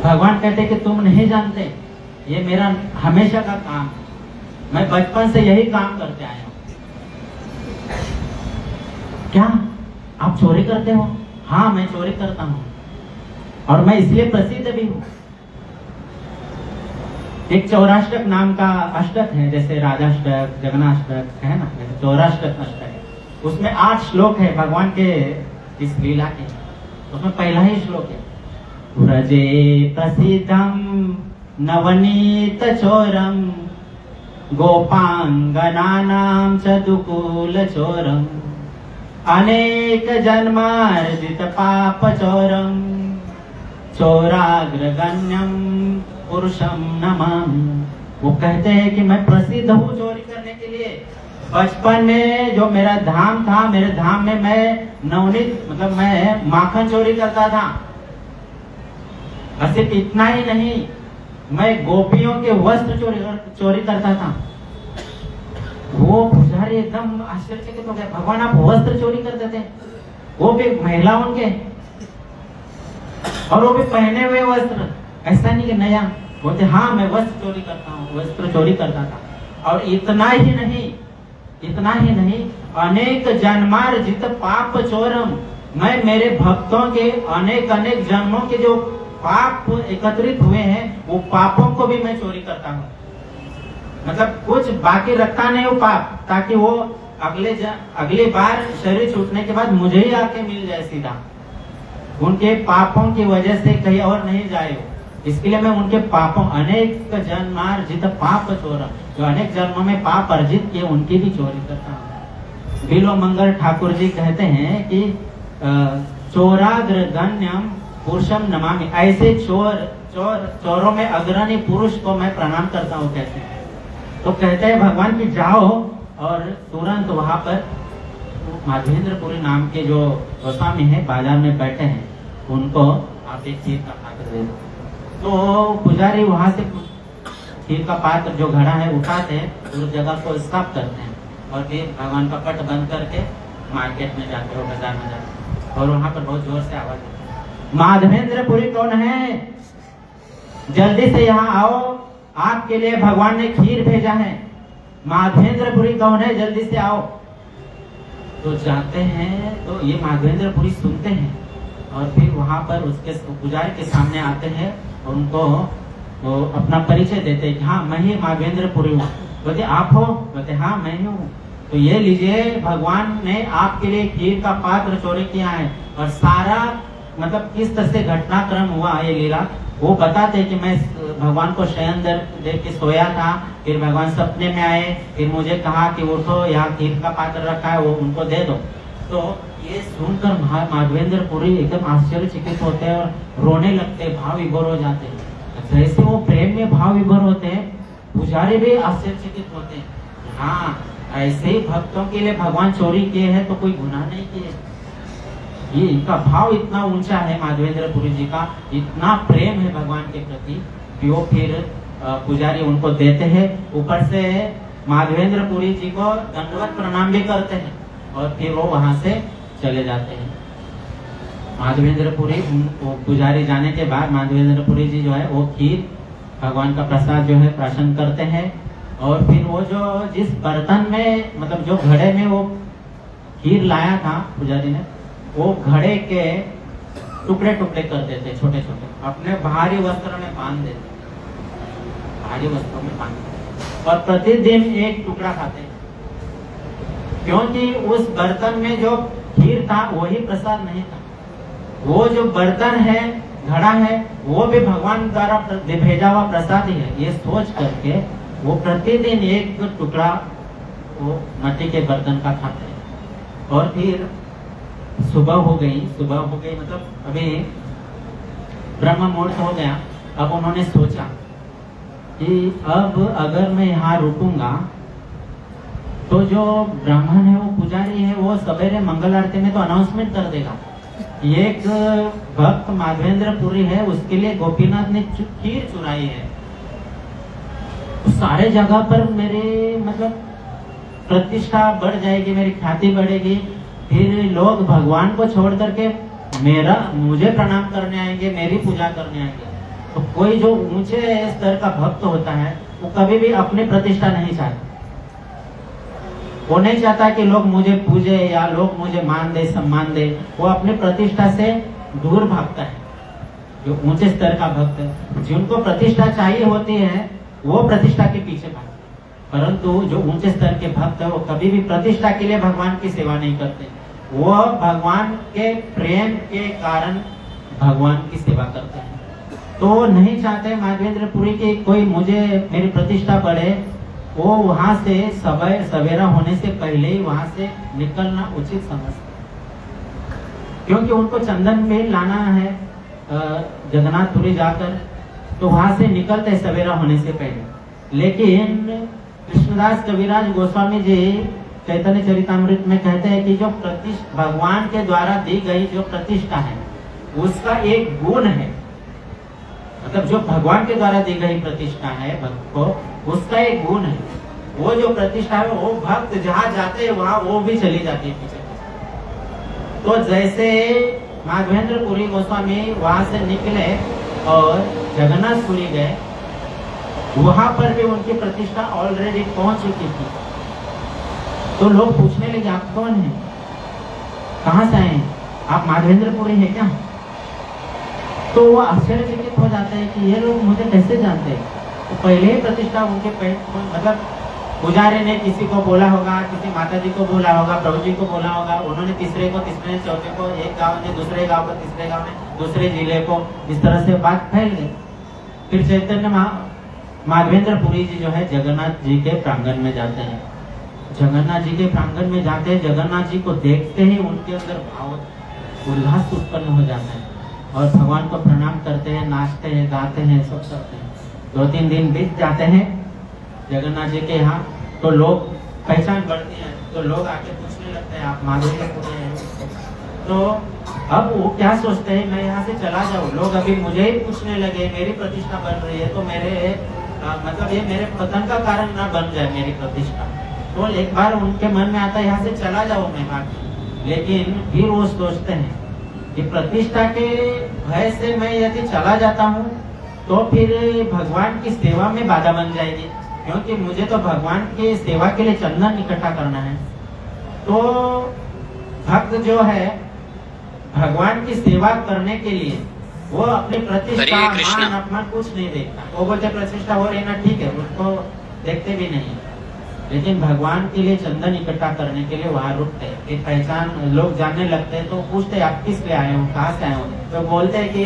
भगवान कहते कि तुम नहीं जानते, ये मेरा हमेशा का काम है, मैं बचपन से यही काम करते आया हूं। क्या आप चोरी करते हो? हाँ, मैं चोरी करता हूं और मैं इसलिए प्रसिद्ध भी हूं। एक चौराष्टक नाम का अष्टक है, जैसे राजाष्टक, जगन्नाष्टक है ना, चौराष्टक अष्टक है। उसमें 8 श्लोक है भगवान के इस लीला के। उसमें पहला ही श्लोक है, व्रजे प्रसिद्धम नवनीत चोरम गोपांगनानां च दुकूल चोरम अनेक जन्मार्जित पाप चोरम चोराग्रगण्यम पुरुषम नमामि। वो कहते हैं कि मैं प्रसिद्ध हूँ चोरी करने के लिए। बचपन में जो मेरा धाम था, मेरे धाम में मैं नवनीत, मतलब मैं माखन चोरी करता था। और सिर्फ इतना ही नहीं, मैं गोपियों के वस्त्र चोरी करता था। वो पुजारी एकदम आश्चर्यचकित हो गए, भगवान आप वस्त्र चोरी करते थे, वो भी महिलाओं के, और वो भी पहने हुए वस्त्र, ऐसा नहीं कि नया। बोलते हाँ मैं वस्त्र चोरी करता हूँ, वस्त्र चोरी करता था। और इतना ही नहीं, अनेक जन्मार्जित पाप चोरम, मैं मेरे भक्तों के अनेक जन्मों के जो पाप एकत्रित हुए हैं, वो पापों को भी मैं चोरी करता हूँ। मतलब कुछ बाकी रखता नहीं वो पाप, ताकि वो अगली बार शरीर छूटने के बाद मुझे ही आके मिल जाए सीधा, उनके पापों की वजह से कहीं और नहीं जाए। इसके लिए मैं उनके पापों, अनेक जन्मार्जित पाप चोरम, जो अनेक जन्मों में पाप अर्जित किए, उनकी भी चोरी करता हूँ। बिलो मंगल ठाकुर जी कहते हैं कि चोराग्रगण्यम पुरुषम नमामि, ऐसे चोरों में अग्रणी पुरुष को मैं प्रणाम करता हूँ कहते हैं। तो कहते हैं भगवान की जाओ और तुरंत वहां पर माधवेंद्रपुरी नाम के जो गोस्वामी है बाजार में बैठे हैं, उनको आप एक खीर का पात्र दे दो। तो पुजारी वहां से खीर का पात्र जो घड़ा है उठाते हैं, उस जगह को साफ करते हैं और फिर भगवान का पट बंद करके मार्केट में जाते हो, बाजार में जाते, और वहां पर बहुत जोर से आवाज है, माधवेंद्रपुरी कौन है? जल्दी से यहाँ आओ, आपके लिए भगवान ने खीर भेजा है। माधवेंद्रपुरी कौन है? जल्दी से आओ। तो जाते हैं, तो ये माधवेंद्रपुरी सुनते हैं और फिर वहां पर उसके पुजारी के सामने आते हैं और उनको तो अपना परिचय देते हैं कि हाँ मैं ही माधवेंद्रपुरी हूँ। बोलते आप हो? बोलते हाँ मैं ही हूँ। तो ये लीजिए, भगवान ने आपके लिए खीर का पात्र चोरी किया है। और सारा मतलब किस तरह से घटनाक्रम हुआ ये लीला, वो बताते कि मैं भगवान को शयन देख के सोया था, फिर भगवान सपने में आए, फिर मुझे कहा कि उठो, यहाँ खीर का पात्र रखा है, वो उनको दे दो। तो ये सुनकर माधवेंद्रपुरी एकदम आश्चर्यचकित होते हैं और रोने लगते, भाव विभोर हो जाते हैं। जैसे वो प्रेम में भाव विभोर होते हैं, पुजारी भी आश्चर्यचकित होते हैं। हाँ, ऐसे ही भक्तों के लिए भगवान चोरी किए हैं तो कोई गुनाह नहीं किए। ये इनका भाव इतना ऊंचा है, माधवेंद्रपुरी जी का इतना प्रेम है भगवान के प्रति कि वो फिर पुजारी उनको देते हैं। ऊपर से माधवेंद्रपुरी जी को दंडवत प्रणाम भी करते हैं और फिर वो वहां से चले जाते हैं। माधवेंद्रपुरी पुजारी जाने के बाद माधवेंद्रपुरी जी जो है वो खीर भगवान का प्रसाद जो है प्राशन करते हैं और फिर वो जो जिस बर्तन में, मतलब जो घड़े में वो खीर लाया था पुजारी ने, वो घड़े के टुकड़े टुकड़े कर देते, छोटे छोटे, अपने भारी वस्त्र में बांध देते, भारी वस्त्रों में बांध देते और प्रतिदिन एक टुकड़ा खाते हैं, क्योंकि उस बर्तन में जो खीर था वही प्रसाद नहीं था। वो जो बर्तन है, घड़ा है, वो भी भगवान द्वारा भेजा हुआ प्रसाद ही है। ये सोच करके वो प्रतिदिन एक टुकड़ा वो मिट्टी के बर्तन का खाते हैं। और फिर सुबह हो गई मतलब अभी ब्रह्म मुहूर्त हो गया। अब उन्होंने सोचा कि अब अगर मैं यहाँ रुकूंगा तो जो ब्राह्मण है, वो पुजारी है, वो सवेरे मंगल आरती में तो अनाउंसमेंट कर देगा, एक भक्त माधवेंद्र पुरी है, उसके लिए गोपीनाथ ने खीर चुराई है। तो सारे जगह पर मेरे मतलब प्रतिष्ठा बढ़ जाएगी, मेरी ख्याति बढ़ेगी। फिर लोग भगवान को छोड़ करके मुझे प्रणाम करने आएंगे, मेरी पूजा करने आएंगे। तो कोई जो ऊंचे स्तर का भक्त होता है वो कभी भी अपनी प्रतिष्ठा नहीं चाहता। वो नहीं चाहता कि लोग मुझे पूजे या लोग मुझे मान दे, सम्मान दे। वो अपनी प्रतिष्ठा से दूर भागता है। जो ऊंचे स्तर का भक्त है, जिनको प्रतिष्ठा चाहिए होती है, वो प्रतिष्ठा के पीछे भागते। परंतु जो ऊंचे स्तर के भक्त है, वो कभी भी प्रतिष्ठा के लिए भगवान की सेवा नहीं करते। वो भगवान के प्रेम के कारण भगवान की सेवा करते हैं। तो नहीं चाहते माधवेंद्र पुरी की कोई मेरी प्रतिष्ठा बढ़े। वो वहां से सवेरा होने से पहले ही वहां से निकलना उचित समझते, क्योंकि उनको चंदन में लाना है जगन्नाथपुरी जाकर। तो वहां से निकलते सवेरा होने से पहले। लेकिन कृष्णदास कविराज गोस्वामी जी चैतन्य चरितामृत में कहते हैं कि जो भगवान के द्वारा दी गई जो प्रतिष्ठा है, उसका एक गुण है। मतलब जो भगवान के द्वारा दी गई प्रतिष्ठा है भक्त को, उसका एक गुण है। वो जो प्रतिष्ठा है, वो भक्त जहाँ जाते हैं वहां वो भी चली जाती है पीछे। तो जैसे माधवेंद्र पुरी गोस्वामी वहां से निकले और जगन्नाथपुरी गए, वहां पर भी उनकी प्रतिष्ठा ऑलरेडी पहुंच चुकी थी। तो लोग पूछने लगे, आप कौन हैं, कहाँ से आए हैं, आप माधवेंद्रपुरी हैं क्या? तो वो आश्चर्यचकित हो जाते हैं कि ये लोग मुझे कैसे जानते हैं। तो पहले ही प्रतिष्ठा उनके मतलब पुजारी ने किसी को बोला होगा, किसी माता जी को बोला होगा, प्रभु जी को बोला होगा, उन्होंने तीसरे को, चौथे को, एक गांव ने दूसरे गांव को, तीसरे गांव ने दूसरे जिले को, इस तरह से बात फैल गई। फिर चैतन्य माधवेंद्र पुरी जी जो है जगन्नाथ जी के प्रांगण में जाते हैं। जगन्नाथ जी के प्रांगण में जाते हैं, जगन्नाथ जी को देखते ही उनके अंदर भाव उल्लास उत्पन्न हो जाता है और भगवान को प्रणाम करते हैं, नाचते हैं, गाते हैं, सब करते हैं। 2-3 दिन बीत जाते हैं जगन्नाथ जी के यहाँ। तो लोग पहचान बढ़ती है, तो लोग आके पूछने लगते हैं, आप माधवेंद्रपुरी हैं? तो अब वो क्या सोचते हैं, मैं यहाँ से चला जाऊँ, लोग अभी मुझे ही पूछने लगे, मेरी प्रतिष्ठा बढ़ रही है, तो मेरे मतलब ये मेरे पतन का कारण ना बन जाए मेरी प्रतिष्ठा। तो एक बार उनके मन में आता है यहाँ से चला जाऊँ मैं बाकी। लेकिन फिर वो सोचते हैं कि प्रतिष्ठा के भय से मैं यदि चला जाता हूँ तो फिर भगवान की सेवा में बाधा बन जाएगी, क्योंकि मुझे तो भगवान की सेवा के लिए चंदन इकट्ठा करना है। तो भक्त जो है भगवान की सेवा करने के लिए वो अपनी प्रतिष्ठा, मान, अपमान कुछ नहीं देखता। वो बोलते प्रतिष्ठा हो रही ना, ठीक है, उसको देखते भी नहीं। लेकिन भगवान के लिए चंदन इकट्ठा करने के लिए वहां रुकते हैं। एक पहचान लोग जानने लगते हैं तो पूछते आप किस लिए आए हो, कहाँ से आए हो? तो बोलते हैं कि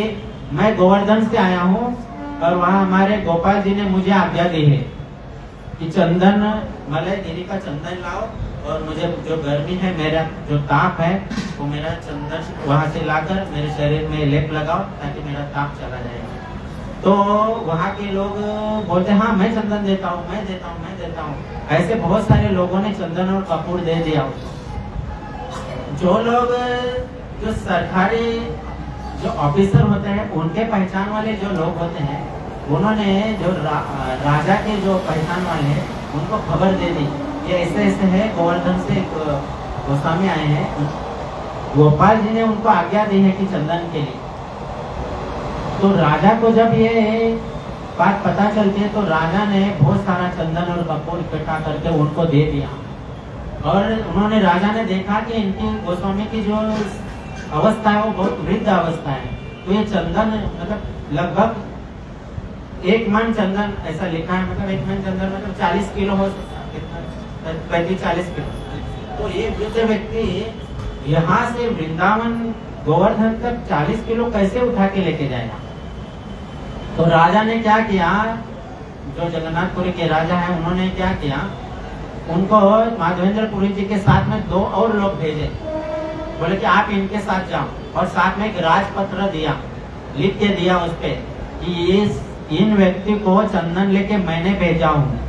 मैं गोवर्धन से आया हूँ और वहाँ हमारे गोपाल जी ने मुझे आज्ञा दी है कि चंदन, मलय गिरी का चंदन लाओ और मुझे जो गर्मी है, मेरा जो ताप है, वो मेरा चंदन वहां से लाकर मेरे शरीर में लेप लगाओ ताकि मेरा ताप चला जाए। तो वहाँ के लोग बोलते हाँ मैं चंदन देता हूँ, मैं देता हूँ, मैं देता हूँ। ऐसे बहुत सारे लोगों ने चंदन और कपूर दे दिया उसको। जो लोग जो सरकारी जो ऑफिसर होते हैं, उनके पहचान वाले जो लोग होते हैं, उन्होंने जो राजा के जो पहचान वाले हैं उनको खबर दे दी कि ऐसे ऐसे है, गोवर्धन से गोस्वामी आए हैं, गोपाल जी ने उनको आज्ञा दी है कि चंदन के लिए। तो राजा को जब ये बात पता चलती है तो राजा ने बहुत सारा चंदन और कपूर इकट्ठा करके उनको दे दिया। और उन्होंने राजा ने देखा कि इनकी गोस्वामी की जो अवस्था है वो बहुत वृद्ध अवस्था है। तो ये चंदन मतलब लगभग 1 मन चंदन ऐसा लिखा है, मतलब 1 मन चंदन मतलब 40 किलो हो सकता है, 35-40 किलो। तो ये वृद्ध व्यक्ति यहाँ से वृंदावन गोवर्धन तक 40 किलो कैसे उठा के लेके जाएगा? तो राजा ने क्या किया, जो जगन्नाथपुरी के राजा है, उन्होंने क्या किया, उनको माधवेंद्रपुरी जी के साथ में 2 और लोग भेजे, बोले कि आप इनके साथ जाओ, और साथ में एक राजपत्र दिया, लिख के दिया उस पे कि इन व्यक्ति को चंदन लेके मैंने भेजा हूँ,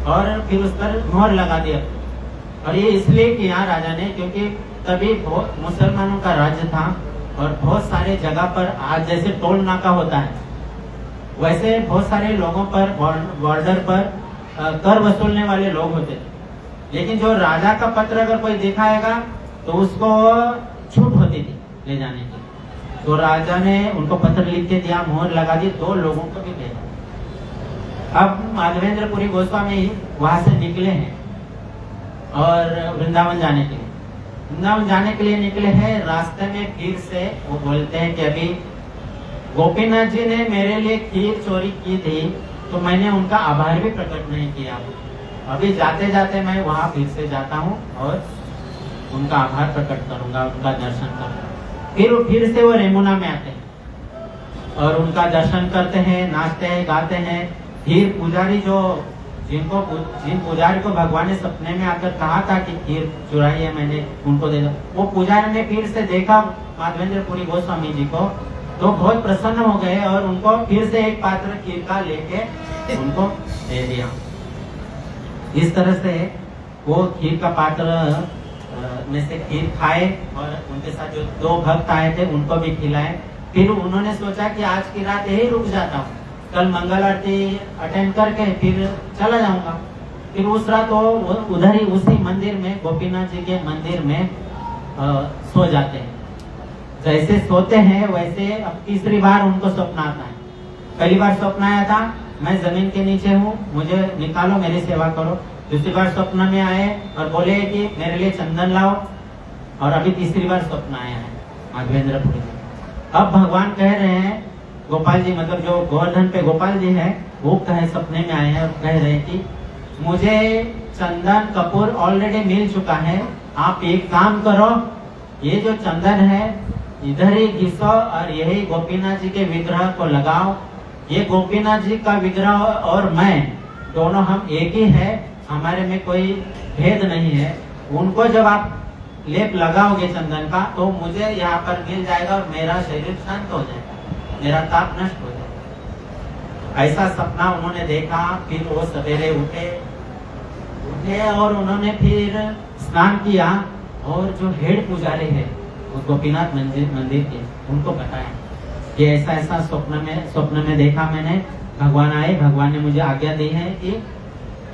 और फिर उस पर मोहर लगा दिया। और ये इसलिए किया राजा ने क्योंकि तभी बहुत मुसलमानों का राज्य था और बहुत सारे जगह पर आज जैसे टोल नाका होता है वैसे बहुत सारे लोगों पर बॉर्डर पर कर वसूलने वाले लोग होते थे, लेकिन जो राजा का पत्र अगर कोई दिखाएगा तो उसको छूट होती थी ले जाने की। तो राजा ने उनको पत्र लिख के दिया, मोहर लगा दी, 2 लोगों को भी भेजा। अब माधवेंद्रपुरी गोस्वामी वहां से निकले हैं और वृंदावन जाने के लिए निकले हैं। रास्ते में फिर से वो बोलते हैं कि अभी गोपीनाथ जी ने मेरे लिए खीर चोरी की थी तो मैंने उनका आभार भी प्रकट नहीं किया। अभी जाते जाते मैं वहां फिर से जाता हूँ और उनका आभार प्रकट करूंगा, उनका दर्शन करूंगा। फिर से वो रेमुना में आते हैं और उनका दर्शन करते हैं, नाचते हैं, गाते हैं। फिर पुजारी जिन पुजारी को भगवान ने सपने में आकर कहा था कि खीर चुराई है मैंने, उनको दे दो, वो पुजारी ने फिर से देखा माधवेंद्रपुरी गोस्वामी जी को तो बहुत प्रसन्न हो गए और उनको फिर से एक पात्र खीर का लेके उनको दे दिया। इस तरह से वो खीर का पात्र में से खीर खाए और उनके साथ जो 2 भक्त आए थे उनको भी खिलाए। फिर उन्होंने सोचा कि आज की रात यही रुक जाता हूँ, कल मंगल आरती अटेंड करके फिर चला जाऊंगा। फिर उस रात वो उधर ही उसी मंदिर में, गोपीनाथ जी के मंदिर में सो जाते हैं। जैसे सोते हैं वैसे अब तीसरी बार उनको स्वप्न आता है। पहली बार स्वप्न आया था मैं जमीन के नीचे हूँ, मुझे निकालो, मेरी सेवा करो। दूसरी बार स्वप्न में आए और बोले कि मेरे लिए चंदन लाओ, और अभी तीसरी बार स्वप्न आया है माधवेंद्रपुरी जी। अब भगवान कह रहे हैं, गोपाल जी मतलब जो गोवर्धन पे गोपाल जी है वो सपने में आए हैं और कह रहे हैं कि मुझे चंदन कपूर ऑलरेडी मिल चुका है, आप एक काम करो, ये जो चंदन है इधर ही घिसो और यही गोपीनाथ जी के विग्रह को लगाओ। ये गोपीनाथ जी का विग्रह और मैं दोनों हम एक ही है, हमारे में कोई भेद नहीं है। उनको जब आप लेप लगाओगे चंदन का तो मुझे यहाँ पर मिल जाएगा और मेरा शरीर शांत हो जाएगा, मेरा ताप नष्ट हो जाएगा। ऐसा सपना उन्होंने देखा। फिर वो सवेरे उठे और उन्होंने फिर स्नान किया और जो हेड पुजारी है वो गोपीनाथ मंदिर के, उनको बताया कि ऐसा ऐसा स्वप्न में देखा मैंने, भगवान आए, भगवान ने मुझे आज्ञा दी है कि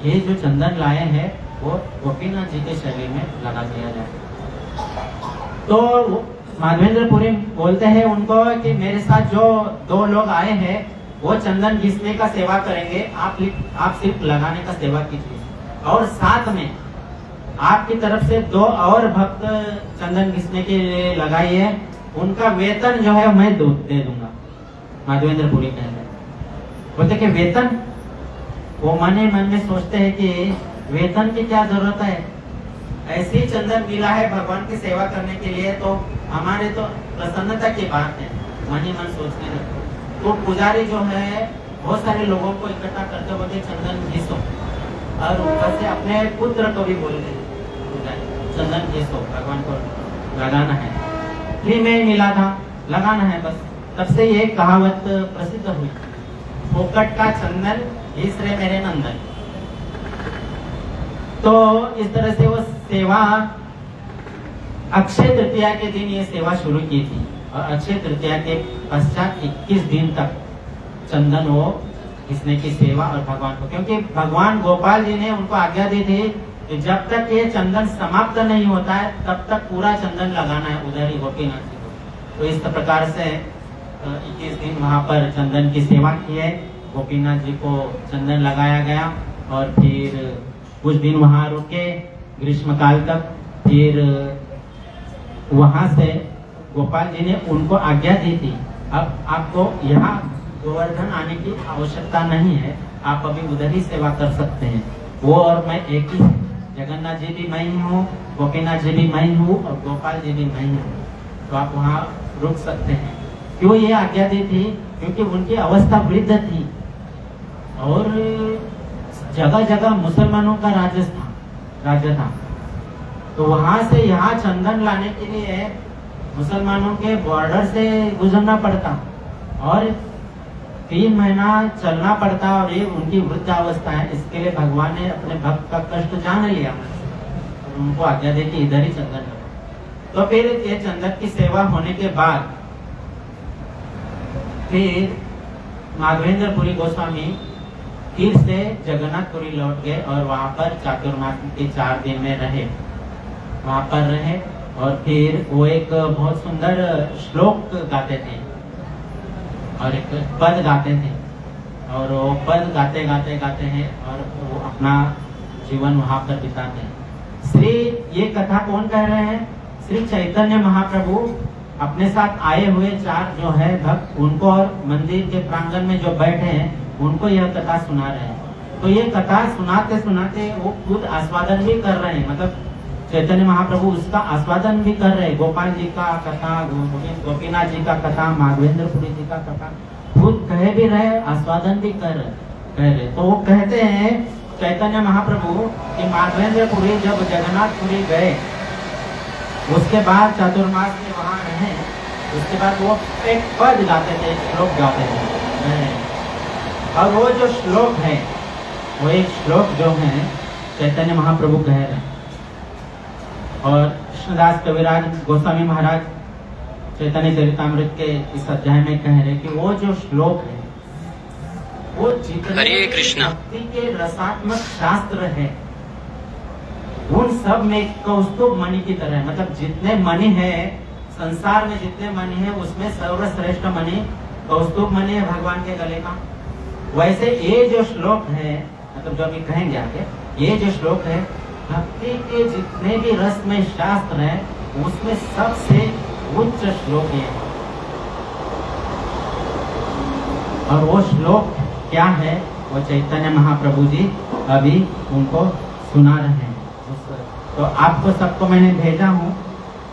ये जो चंदन लाए हैं वो गोपीनाथ जी के शरीर में लगा दिया जाए। तो माधवेंद्रपुरी बोलते हैं उनको कि मेरे साथ जो 2 लोग आए हैं वो चंदन घिसने का सेवा करेंगे, आप सिर्फ लगाने का सेवा कीजिए, और साथ में आपकी तरफ से 2 और भक्त चंदन घिसने के लिए लगाइए, उनका वेतन जो है मैं दे दूंगा। माधवेंद्रपुरी कह रहे बोलते कि वेतन, वो मन में सोचते हैं कि वेतन की क्या जरूरत है, ऐसे ही चंदन मिला है भगवान की सेवा करने के लिए तो हमारे तो प्रसन्नता की बात है, मन ही मन सोचने लगते। तो पुजारी जो है बहुत सारे लोगों को इकट्ठा करते बोलते चंदन घिसो, और ऊपर से अपने पुत्र को भी बोलते चंदन घिसो, भगवान को लगाना है, फ्री में मिला था, लगाना है बस। तब से ये कहावत प्रसिद्ध हुई, फोकट का चंदन घिस रे मेरे नंदन। तो इस तरह से वो सेवा अक्षय तृतीया के दिन ये सेवा शुरू की थी, और अक्षय तृतीया के पश्चात 21 दिन तक चंदन वो घिसने की सेवा और भगवान को, क्योंकि भगवान गोपाल जी ने उनको आज्ञा दी थी कि जब तक ये चंदन समाप्त नहीं होता है तब तक पूरा चंदन लगाना है उधर ही गोपीनाथ जी को। तो इस प्रकार से 21 दिन वहां पर चंदन की सेवा की है, गोपीनाथ जी को चंदन लगाया गया, और फिर कुछ दिन वहां रुके ग्रीष्म काल तक। फिर वहां से गोपाल जी ने उनको आज्ञा दी थी, अब आपको यहाँ गोवर्धन आने की आवश्यकता नहीं है, आप अभी उधर ही सेवा कर सकते हैं, वो और मैं एक ही, जगन्नाथ जी भी मैं ही हूँ, गोपीनाथ जी भी मैं ही हूँ, और गोपाल जी भी मैं ही हूँ, तो आप वहाँ रुक सकते हैं। क्यों ये आज्ञा दी थी? क्योंकि उनकी अवस्था वृद्ध थी और जगह जगह मुसलमानों का राज था, राज्य था। तो वहां से यहाँ चंदन लाने के लिए मुसलमानों के बॉर्डर से गुजरना पड़ता और 3 महीना चलना पड़ता, और ये उनकी वृद्धावस्था है, इसके लिए भगवान ने अपने भक्त का कष्ट जान लिया और उनको आज्ञा दी कि इधर ही चंदन लगाओ। तो फिर ये चंदन की सेवा होने के बाद फिर माधवेंद्रपुरी गोस्वामी फिर से जगन्नाथपुरी लौट गए और वहां पर चातुर्मास के 4 दिन में रहे, वहां पर रहे। और फिर वो एक बहुत सुंदर श्लोक गाते थे और एक पद गाते थे, और वो पद गाते गाते गाते हैं और वो अपना जीवन वहां पर बिताते हैं। श्री ये कथा कौन कह रहे हैं? श्री चैतन्य महाप्रभु अपने साथ आए हुए 4 जो है भक्त, उनको और मंदिर के प्रांगण में जो बैठे हैं उनको यह कथा सुना रहे हैं। तो ये कथा सुनाते सुनाते वो खुद आस्वादन भी कर रहे हैं, मतलब चैतन्य महाप्रभु उसका आस्वादन भी कर रहे हैं। गोपाल जी का कथा, गोपीनाथ जी का कथा, माधवेंद्रपुरी जी का कथा खुद कह भी रहे, आस्वादन भी कर रहे। तो वो कहते हैं चैतन्य महाप्रभु कि माधवेंद्रपुरी जब जगन्नाथपुरी गए, उसके बाद चातुर्मास में वहां रहे, उसके बाद वो एक पद गाते थे, श्लोक गाते थे। और वो जो श्लोक है, वो एक श्लोक जो है चैतन्य महाप्रभु कह रहे हैं। और कृष्णदास कविराज गोस्वामी महाराज चैतन्य चरितामृत के इस अध्याय में कह रहे कि वो जो श्लोक है वो जितने भक्ति के रसात्मक शास्त्र है उन सब में कौस्तुभ मणि की तरह है। मतलब जितने मणि है संसार में, जितने मणि है उसमें सर्वश्रेष्ठ मणि कौस्तुभ मणि है भगवान के गले का। वैसे ये जो श्लोक है, मतलब जो अभी कहेंगे आगे, ये जो श्लोक है भक्ति के जितने भी रस में शास्त्र है उसमें सबसे उच्च श्लोक है। और वो श्लोक क्या है वो चैतन्य महाप्रभु जी अभी उनको सुना रहे हैं। तो आपको सबको मैंने भेजा हूँ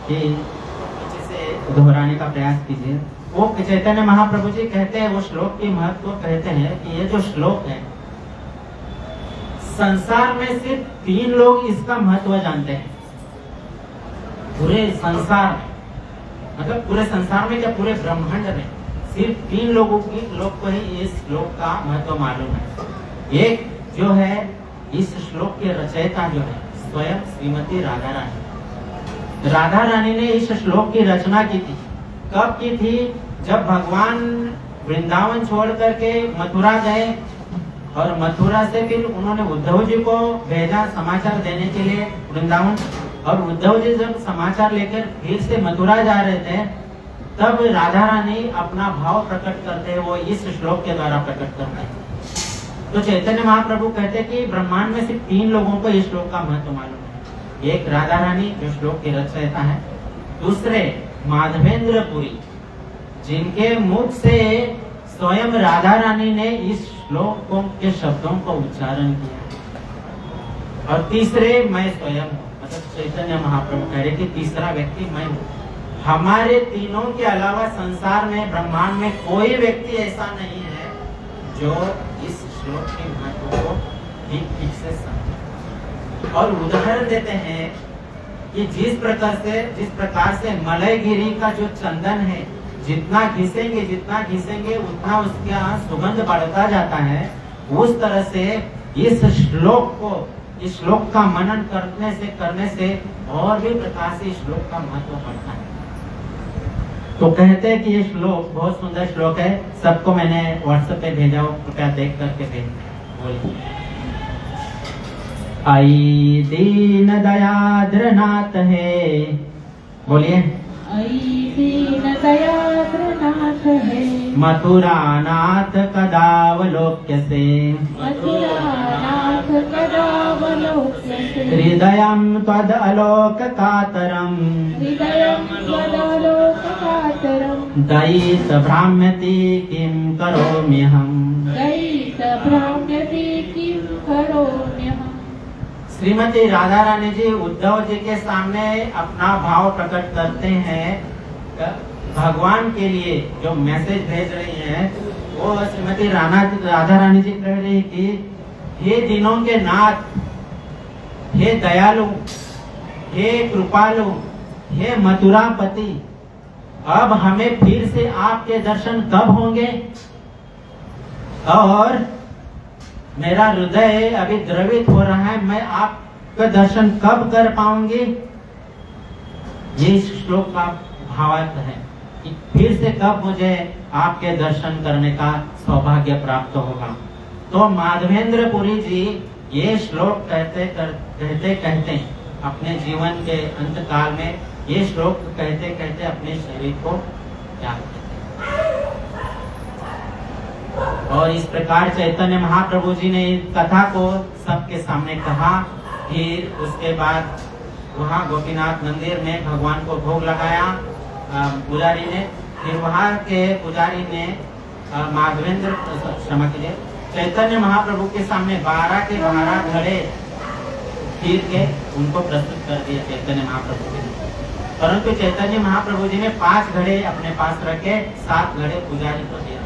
कि इसे दोहराने का प्रयास कीजिए। वो चैतन्य महाप्रभु जी कहते हैं, वो श्लोक की महत्व कहते हैं कि ये जो श्लोक है संसार में सिर्फ 3 लोग इसका महत्व जानते हैं। पूरे संसार में, मतलब पूरे संसार में क्या पूरे ब्रह्मांड में सिर्फ 3 लोगों को ही इस श्लोक का महत्व मालूम है। एक जो है इस श्लोक के रचयिता जो है स्वयं श्रीमती राधा रानी। राधा रानी ने इस श्लोक की रचना की थी। कब की थी? जब भगवान वृंदावन छोड़ करके मथुरा गए और मथुरा से फिर उन्होंने उद्धव जी को भेजा समाचार देने के लिए वृंदावन, और उद्धव जी जब समाचार लेकर फिर से मथुरा जा रहे थे तब राधा रानी अपना भाव प्रकट करते हैं, वो इस श्लोक के द्वारा प्रकट करते हैं। तो चैतन्य महाप्रभु कहते हैं कि ब्रह्मांड में सिर्फ 3 लोगों को इस श्लोक का महत्व मालूम है। एक राधा रानी जो श्लोक की रचयिता है, दूसरे माधवेंद्रपुरी जिनके मुख से स्वयं राधा रानी ने इस श्लोकों के शब्दों को उच्चारण किया, और तीसरे मैं स्वयं हूँ। मतलब चैतन्य महाप्रभु कह रहे कि तीसरा व्यक्ति मैं हूँ। हमारे तीनों के अलावा संसार में ब्रह्मांड में कोई व्यक्ति ऐसा नहीं है जो इस श्लोक के महत्व को ठीक से समझे। और उदाहरण देते हैं कि जिस प्रकार से मलयगिरी का जो चंदन है जितना घिसेंगे उतना उसका सुगंध बढ़ता जाता है, उस तरह से इस श्लोक का मनन करने से और भी प्रकार से इस श्लोक का महत्व बढ़ता है। तो कहते हैं कि ये श्लोक बहुत सुंदर श्लोक है। सबको मैंने व्हाट्सएप पे भेजा हो, कृपया देख करके बोलिए। आई दीन दयाद्रनाथ है, बोलिए। आई दीन दयाद्रनाथ है, मथुरा नाथ कदावलोक्य से, मथुरानाथ कदावलोक्य से, हृदयं त्वद अलोक कातरम, हृदयं त्वदलोककातरं, दयित भ्राम्यति किं करोम्यहम्, दयित भ्राम्यति किं करोम्यहम्। श्रीमती राधा रानी जी उद्धव जी के सामने अपना भाव प्रकट करते हैं। भगवान के लिए जो मैसेज भेज रही हैं वो श्रीमती राधा रानी जी कह रही कि हे दिनों के नाथ, हे दयालु, हे कृपालु, हे मथुरापति, अब हमें फिर से आपके दर्शन कब होंगे और मेरा हृदय अभी द्रवित हो रहा है, मैं आपका दर्शन कब कर पाऊंगी। ये इस श्लोक का भावार्थ है कि फिर से कब मुझे आपके दर्शन करने का सौभाग्य प्राप्त होगा। तो माधवेंद्र पुरी जी ये श्लोक कहते कहते अपने जीवन के अंत काल में ये श्लोक कहते कहते अपने शरीर को त्याग देते। और इस प्रकार चैतन्य महाप्रभु जी ने कथा को सबके सामने कहा। फिर उसके बाद वहाँ गोपीनाथ मंदिर में भगवान को भोग लगाया पुजारी ने। फिर वहाँ के पुजारी ने माधवेंद्र क्षमा कीजिए चैतन्य महाप्रभु के सामने 12 के 12 घड़े खीर के उनको प्रस्तुत कर दिए चैतन्य महाप्रभु के लिए। परंतु चैतन्य महाप्रभु जी ने 5 घड़े अपने पास रखे, 7 घड़े पुजारी को दिए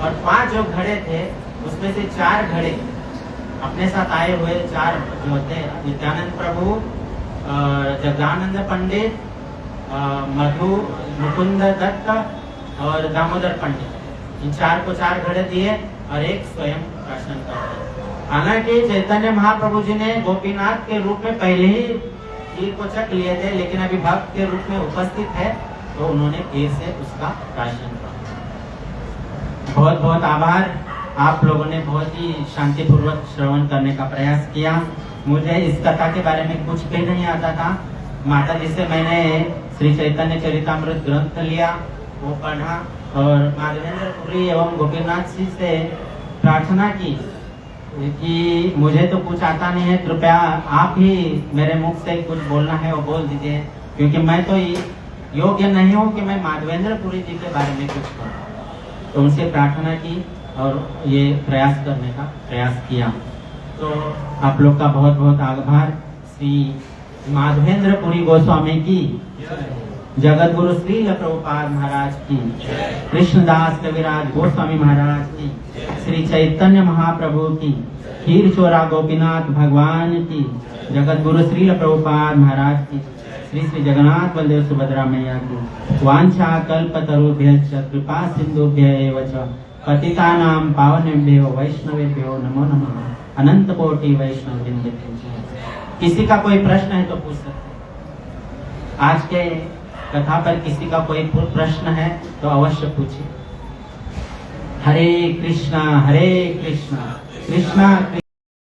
और 5 जो घड़े थे उसमें से 4 घड़े अपने साथ आए हुए 4 जो थे नित्यानंद प्रभु, जगदानंद पंडित, मधु मुकुंद दत्त और दामोदर पंडित, इन 4 को 4 घड़े दिए और एक स्वयं प्राशन कर दिया। हालांकि चैतन्य महाप्रभु जी ने गोपीनाथ के रूप में पहले ही खीर को चख लिए थे, लेकिन अभी भक्त के रूप में उपस्थित है तो उन्होंने फिर से उसका प्राशन किया। बहुत बहुत आभार, आप लोगों ने बहुत ही शांतिपूर्वक श्रवण करने का प्रयास किया। मुझे इस कथा के बारे में कुछ भी नहीं आता था। माता जी से मैंने श्री चैतन्य चरितामृत ग्रंथ लिया, वो पढ़ा और माधवेंद्र पुरी एवं गोपीनाथ जी से प्रार्थना की कि मुझे तो कुछ आता नहीं है, कृपया आप ही मेरे मुख से कुछ बोलना है वो बोल दीजिए, क्योंकि मैं तो योग्य नहीं हूँ कि मैं माधवेंद्र पुरी जी के बारे में कुछ कहूँ। तो उनसे प्रार्थना की और ये प्रयास करने का प्रयास किया। तो आप लोग का बहुत बहुत आभार। श्री माधवेंद्र पुरी गोस्वामी की, जगत गुरु श्रील प्रभुपाद महाराज की, कृष्णदास कविराज गोस्वामी महाराज की, श्री चैतन्य महाप्रभु की, खीर चोरा गोपीनाथ भगवान की, जगत गुरु श्रील प्रभुपाद महाराज की, श्री श्री जगन्नाथ बलदेव सुभद्रा मैया की, वांछा कल्पतरुभ्यश्च कृपा सिंधुभ्य एव च पतितानां पावनेभ्यो वैष्णवेभ्यो नमो नमः। अनंत कोटि वैष्णव वृंद। किसी का कोई प्रश्न है तो पूछ सकते हैं। आज के कथा पर किसी का कोई प्रश्न है तो अवश्य पूछिए। हरे कृष्णा कृष्णा कृष्णा